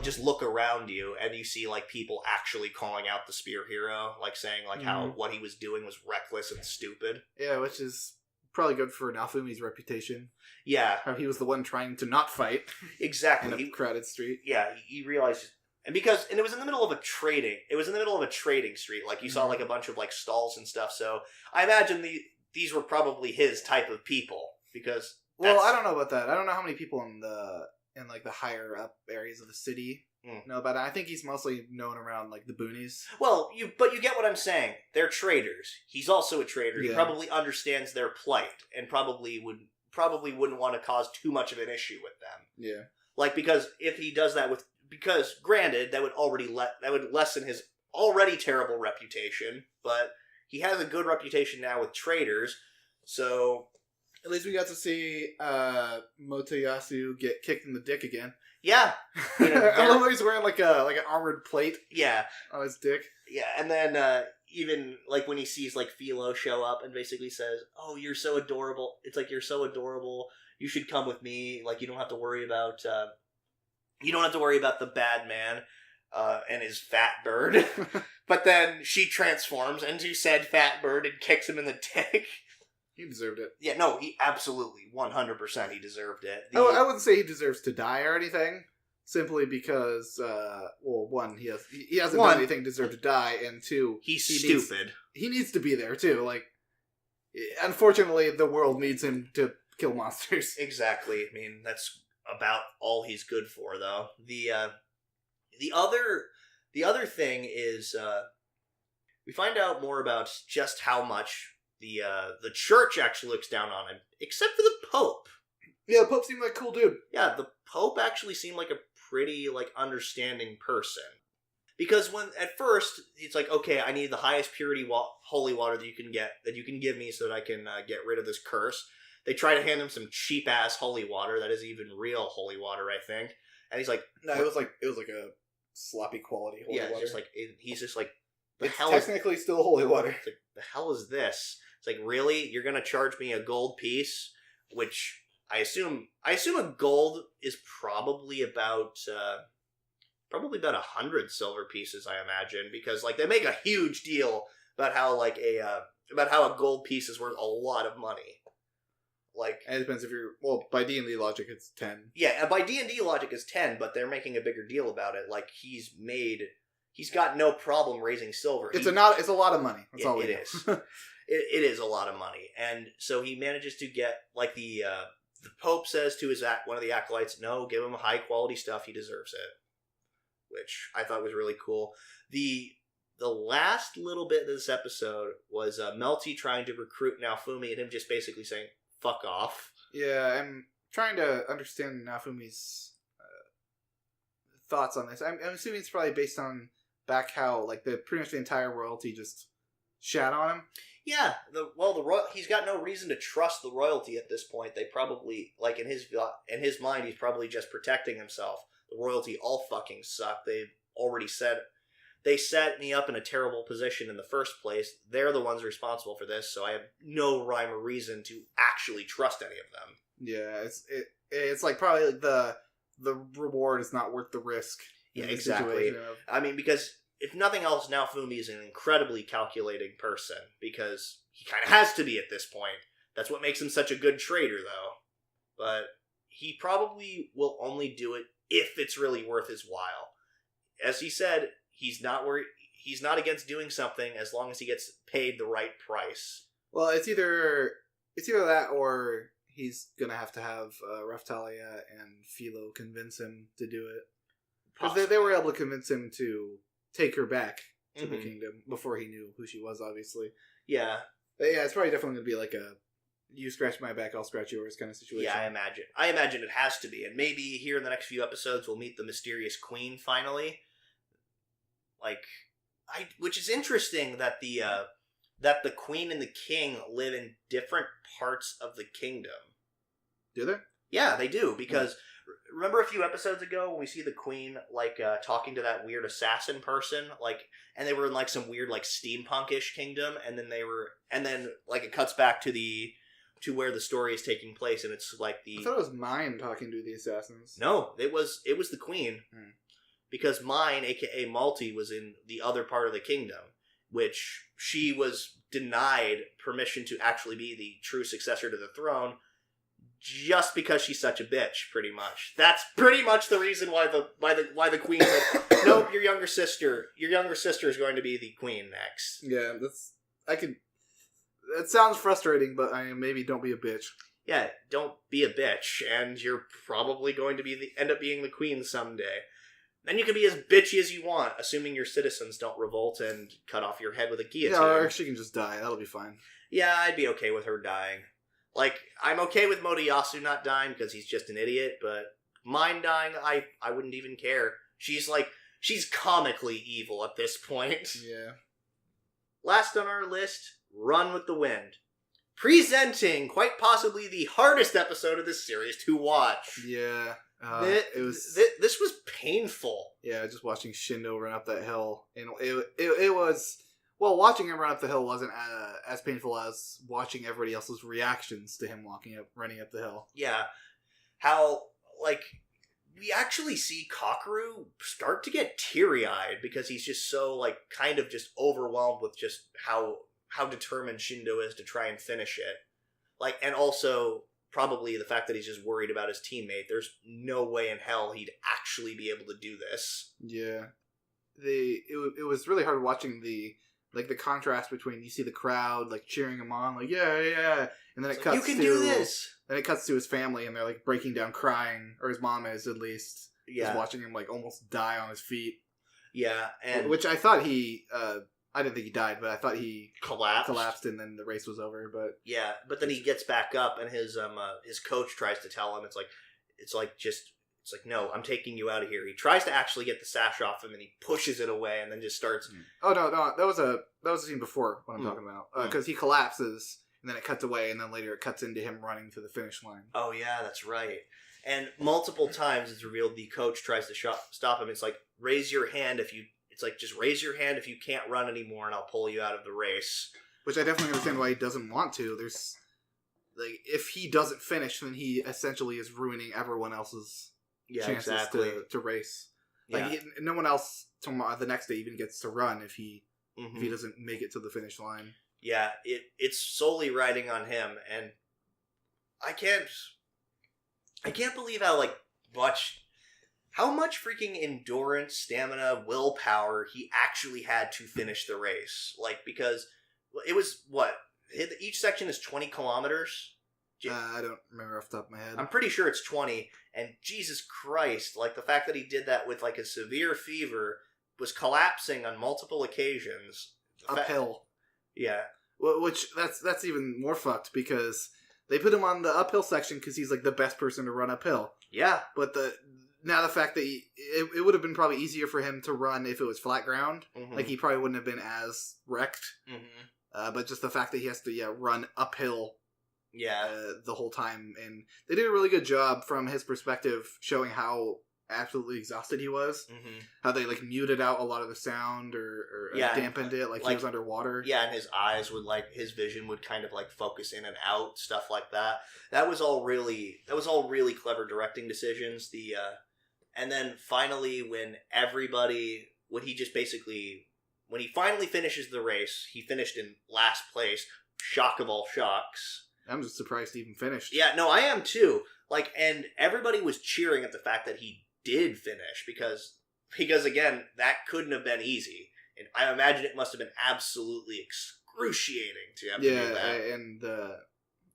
Just look around you, and you see people actually calling out the Spear Hero, saying how what he was doing was reckless and stupid. Yeah, which is probably good for Naofumi's reputation. Yeah, how he was the one trying to not fight. Exactly, in a crowded street. Yeah, he realized, and it was in the middle of a trading. It was in the middle of a trading street. You saw a bunch of stalls and stuff. So I imagine these were probably his type of people because. Well, I don't know about that. I don't know how many people in the higher up areas of the city know about it. I think he's mostly known around the boonies. Well, you get what I'm saying. They're traders. He's also a trader. Yeah. He probably understands their plight and probably wouldn't want to cause too much of an issue with them. Yeah. Because if he does that because granted that would lessen his already terrible reputation, but he has a good reputation now with traders. So at least we got to see Motoyasu get kicked in the dick again. Yeah. I love how he's wearing an armored plate. Yeah. On his dick. Yeah, and then even when he sees Philo show up and basically says, "Oh, you're so adorable." It's you're so adorable. You should come with me. You don't have to worry about the bad man and his fat bird. But then she transforms into said fat bird and kicks him in the dick. He deserved it. Yeah, no, he absolutely, 100% he deserved it. I wouldn't say he deserves to die or anything, simply because, one, he hasn't done anything to deserve to die, and two, he's stupid. He needs to be there, too. Unfortunately, the world needs him to kill monsters. Exactly. I mean, that's about all he's good for, though. The other thing is, we find out more about just how much the church actually looks down on him, except for the Pope. Yeah, the Pope seemed like a cool dude. Yeah, the Pope actually seemed like a pretty, understanding person. Because when, at first, it's okay, I need the highest purity holy water that you can give me so that I can get rid of this curse. They try to hand him some cheap-ass holy water that isn't even real holy water, I think. And he's like... No, it was like a sloppy quality holy water. Yeah, he's just like... It's technically still holy water. It's the hell is this? It's really? You're going to charge me a gold piece? Which I assume a gold is probably about 100 silver pieces, I imagine, because they make a huge deal about how a gold piece is worth a lot of money. And it depends if you're by D&D logic it's 10. Yeah, and by D&D logic it's 10, but they're making a bigger deal about it. He's got no problem raising silver. It's a lot of money. That's all it is. It is a lot of money, and so he manages to get the Pope says to one of the acolytes, "No, give him high quality stuff. He deserves it," which I thought was really cool. The last little bit of this episode was Melty trying to recruit Naofumi and him just basically saying "fuck off." Yeah, I'm trying to understand Naofumi's thoughts on this. I'm assuming it's probably based on back how pretty much the entire royalty just shat on him. Yeah, he's got no reason to trust the royalty at this point. They probably, in his mind, he's probably just protecting himself. The royalty all fucking suck. They've already said they set me up in a terrible position in the first place. They're the ones responsible for this, so I have no rhyme or reason to actually trust any of them. Yeah, it's probably the reward is not worth the risk. Yeah, exactly. I mean, because if nothing else, Naofumi is an incredibly calculating person, because he kind of has to be at this point. That's what makes him such a good trader, though. But he probably will only do it if it's really worth his while. As he said, he's not against doing something as long as he gets paid the right price. Well, it's either that or he's gonna have Raftalia and Philo convince him to do it. Because they were able to convince him to take her back to the kingdom before he knew who she was, obviously. Yeah. But yeah, it's probably definitely going to be you scratch my back, I'll scratch yours kind of situation. Yeah, I imagine it has to be. And maybe here in the next few episodes we'll meet the mysterious queen finally. Which is interesting that the queen and the king live in different parts of the kingdom. Do they? Yeah, they do, because remember a few episodes ago when we see the queen talking to that weird assassin person, and they were in some weird steampunkish kingdom, and then it cuts back to where the story is taking place, and it's I thought it was Mine talking to the assassins. No, it was the queen. Because Mine, aka Malty, was in the other part of the kingdom, which she was denied permission to actually be the true successor to the throne, just because she's such a bitch. Pretty much, that's pretty much the reason why the queen said, "Nope, your younger sister is going to be the queen next." Yeah, that sounds frustrating, but maybe don't be a bitch. Yeah, don't be a bitch, and you're probably going to end up being the queen someday. Then you can be as bitchy as you want, assuming your citizens don't revolt and cut off your head with a guillotine. Yeah, or she can just die. That'll be fine. Yeah, I'd be okay with her dying. I'm okay with Motoyasu not dying because he's just an idiot, but Mine dying, I wouldn't even care. She's comically evil at this point. Yeah. Last on our list, Run with the Wind. Presenting quite possibly the hardest episode of this series to watch. Yeah. This was painful. Yeah, just watching Shindo run up that hill, and it was watching him run up the hill wasn't as painful as watching everybody else's reactions to him running up the hill. Yeah, how we actually see Kakeru start to get teary-eyed because he's just so kind of just overwhelmed with just how determined Shindo is to try and finish it. And also probably the fact that he's just worried about his teammate. There's no way in hell he'd actually be able to do this. Yeah. It was really hard watching the contrast between, you see the crowd cheering him on, yeah, and then it cuts you can do this. Then it cuts to his family, and they're breaking down crying, or his mom is at least. Yeah. Just watching him almost die on his feet. Yeah, and which I thought he I didn't think he died, but I thought he collapsed, and then the race was over. But yeah, but then he gets back up, and his coach tries to tell him no, I'm taking you out of here. He tries to actually get the sash off him, and he pushes it away, and then just starts. Oh no, that was a scene before what I'm talking about, because he collapses, and then it cuts away, and then later it cuts into him running to the finish line. Oh yeah, that's right. And multiple times it's revealed the coach tries to stop him. It's raise your hand if you. It's just raise your hand if you can't run anymore, and I'll pull you out of the race. Which I definitely understand why he doesn't want to. There's if he doesn't finish, then he essentially is ruining everyone else's chances to race. Yeah. No one else the next day even gets to run if he doesn't make it to the finish line. Yeah, it's solely riding on him, and I can't believe how much freaking endurance, stamina, willpower he actually had to finish the race. Because it was, each section is 20 kilometers? I don't remember off the top of my head. I'm pretty sure it's 20, and Jesus Christ, the fact that he did that with, a severe fever, was collapsing on multiple occasions. Uphill. Yeah. Which, that's even more fucked, because they put him on the uphill section because he's, the best person to run uphill. Yeah. But now the fact that it would have been probably easier for him to run if it was flat ground. Mm-hmm. He probably wouldn't have been as wrecked. Mm-hmm. But just the fact that he has to run uphill the whole time. And they did a really good job from his perspective showing how absolutely exhausted he was. Mm-hmm. How they muted out a lot of the sound or dampened it he was underwater. Yeah, and his eyes would his vision would kind of focus in and out, stuff like that. That was all really clever directing decisions. And then finally when he finally finishes the race, he finished in last place. Shock of all shocks. I'm just surprised he even finished. Yeah, no, I am too. And everybody was cheering at the fact that he did finish because again, that couldn't have been easy. And I imagine it must have been absolutely excruciating to have to do that. And the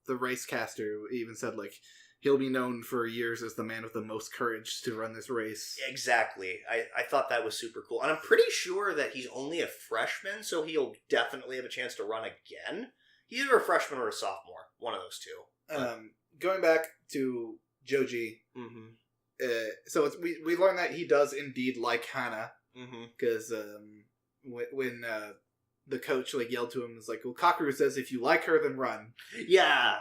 racecaster even said he'll be known for years as the man with the most courage to run this race. Exactly. I thought that was super cool. And I'm pretty sure that he's only a freshman, so he'll definitely have a chance to run again. He's either a freshman or a sophomore. One of those two. Going back to Joji, so we learned that he does indeed like Hana, because when the coach yelled to him, was like, well, Kakeru says if you like her, then run. Yeah,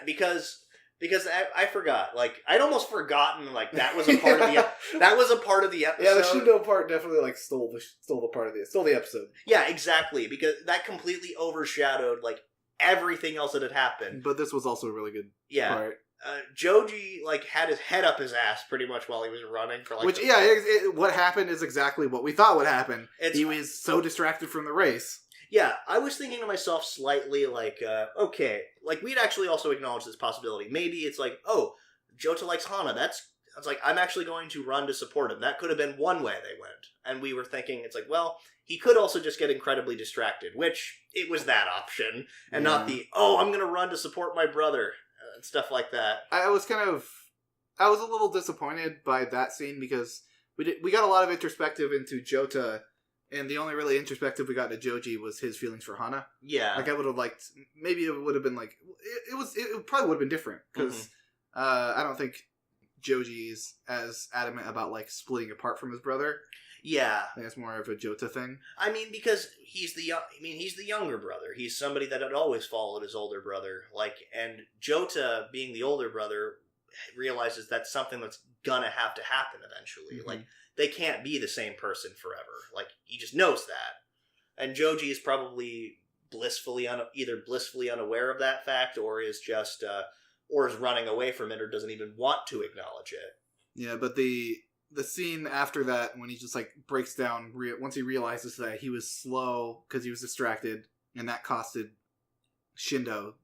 because I forgot. I'd almost forgotten. That was a part of the that was a part of the episode. Yeah, the Shindo part definitely stole the episode. Yeah, exactly, because that completely overshadowed everything else that had happened. But this was also a really good part. Joji had his head up his ass pretty much while he was running for what happened is exactly what we thought would happen. He was so distracted from the race. Yeah, I was thinking to myself slightly okay, we'd actually also acknowledge this possibility. Maybe it's oh, Jota likes Hana. It's I'm actually going to run to support him. That could have been one way they went. And we were thinking, it's well, he could also just get incredibly distracted, which it was that option, and not the, oh, I'm going to run to support my brother, and stuff like that. I was a little disappointed by that scene because we got a lot of introspective into Jota, and the only really introspective we got to Joji was his feelings for Hana. Yeah. I would have liked, maybe it would have been it probably would have been different, because I don't think Joji's as adamant about splitting apart from his brother. Yeah. I think it's more of a Jota thing. I mean, because he's the younger brother. He's somebody that had always followed his older brother. And Jota, being the older brother, realizes that's something that's gonna have to happen eventually. They can't be the same person forever. He just knows that. And Joji is probably either blissfully unaware of that fact, or is just, or is running away from it, or doesn't even want to acknowledge it. Yeah, but the scene after that, when he just breaks down, once he realizes that he was slow because he was distracted, and that costed Shindo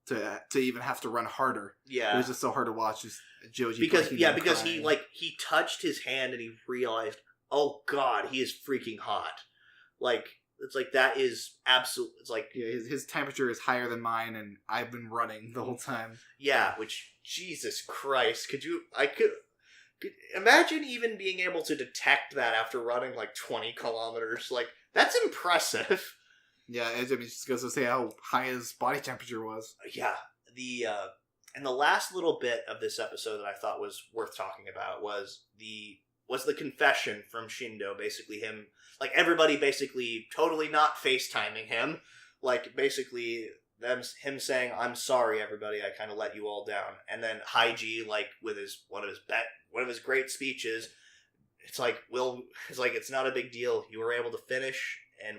to even have to run harder. Yeah, it was just so hard to watch. Just Joji because he touched his hand and he realized, oh god, he is freaking hot. It's that is absolute. It's his temperature is higher than mine, and I've been running the whole time. Yeah, which Jesus Christ, could imagine even being able to detect that after running 20 kilometers. That's impressive. Yeah, it just goes to say how high his body temperature was. Yeah, and the last little bit of this episode that I thought was worth talking about was the confession from Shindo. Basically, him everybody basically totally not FaceTiming him. Basically him saying, "I'm sorry, everybody. I kind of let you all down." And then Haiji, with one of his great speeches, it's it's not a big deal. You were able to finish, and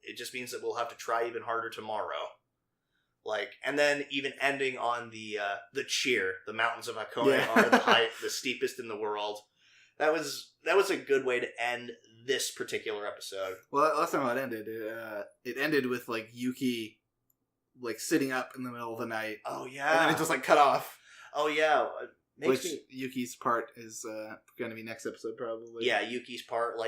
it just means that we'll have to try even harder tomorrow. And then even ending on the cheer. The mountains of Hakone are the steepest in the world. That was a good way to end this particular episode. Well, that's not how it ended. It ended with Yuki sitting up in the middle of the night. Oh yeah, and then it just cut off. Oh yeah, Yuki's part is going to be next episode probably. Yeah, Yuki's part.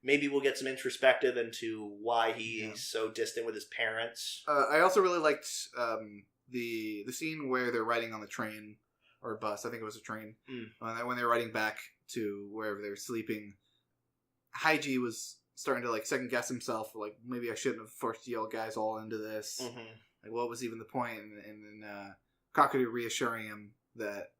Maybe we'll get some introspective into why he's so distant with his parents. I also really liked the scene where they're riding on the train or bus. I think it was a train. When they were riding back to wherever they were sleeping, Haiji was starting to second guess himself. Maybe I shouldn't have forced you guys all into this. What was even the point? And then Kakeru reassuring him that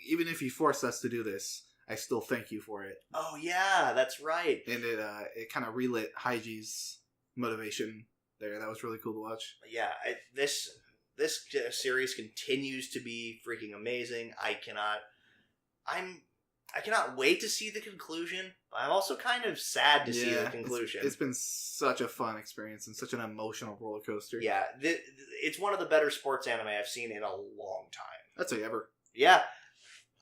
even if you forced us to do this, I still thank you for it. Oh yeah, that's right. And it kind of relit Haiji's motivation there. That was really cool to watch. Yeah, this series continues to be freaking amazing. I cannot wait to see the conclusion. I'm also kind of sad to see the conclusion. It's been such a fun experience and such an emotional roller coaster. Yeah, it's one of the better sports anime I've seen in a long time. I'd say ever. Yeah.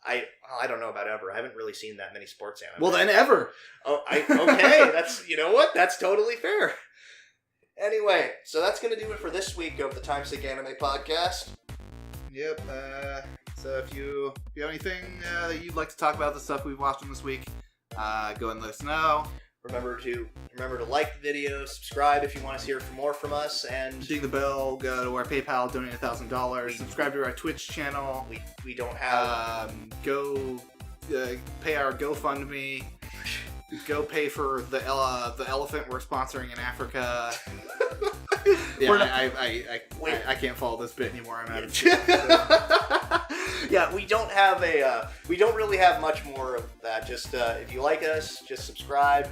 I don't know about ever. I haven't really seen that many sports anime. Well, then ever. Oh, okay. That's, you know what? That's totally fair. Anyway, so that's going to do it for this week of the Timesink Anime Podcast. Yep. So if you have anything that you'd like to talk about, the stuff we've watched this week, go and let us know. Remember to like the video, subscribe if you want to hear more from us, and ding the bell. Go to our PayPal, donate $1,000. Subscribe to our Twitch channel. We don't have. Go pay our GoFundMe. Go pay for the elephant we're sponsoring in Africa. I can't follow this bit anymore. I'm out of Yeah, we don't really have much more of that. Just if you like us, just subscribe,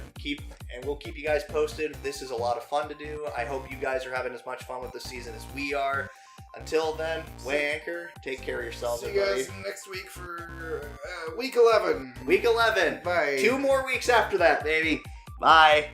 and we'll keep you guys posted. This is a lot of fun to do. I hope you guys are having as much fun with the season as we are. Until then, Way Anchor, take care of yourselves. See you guys next week for week 11. Week 11. Bye. 2 more weeks after that, baby. Bye.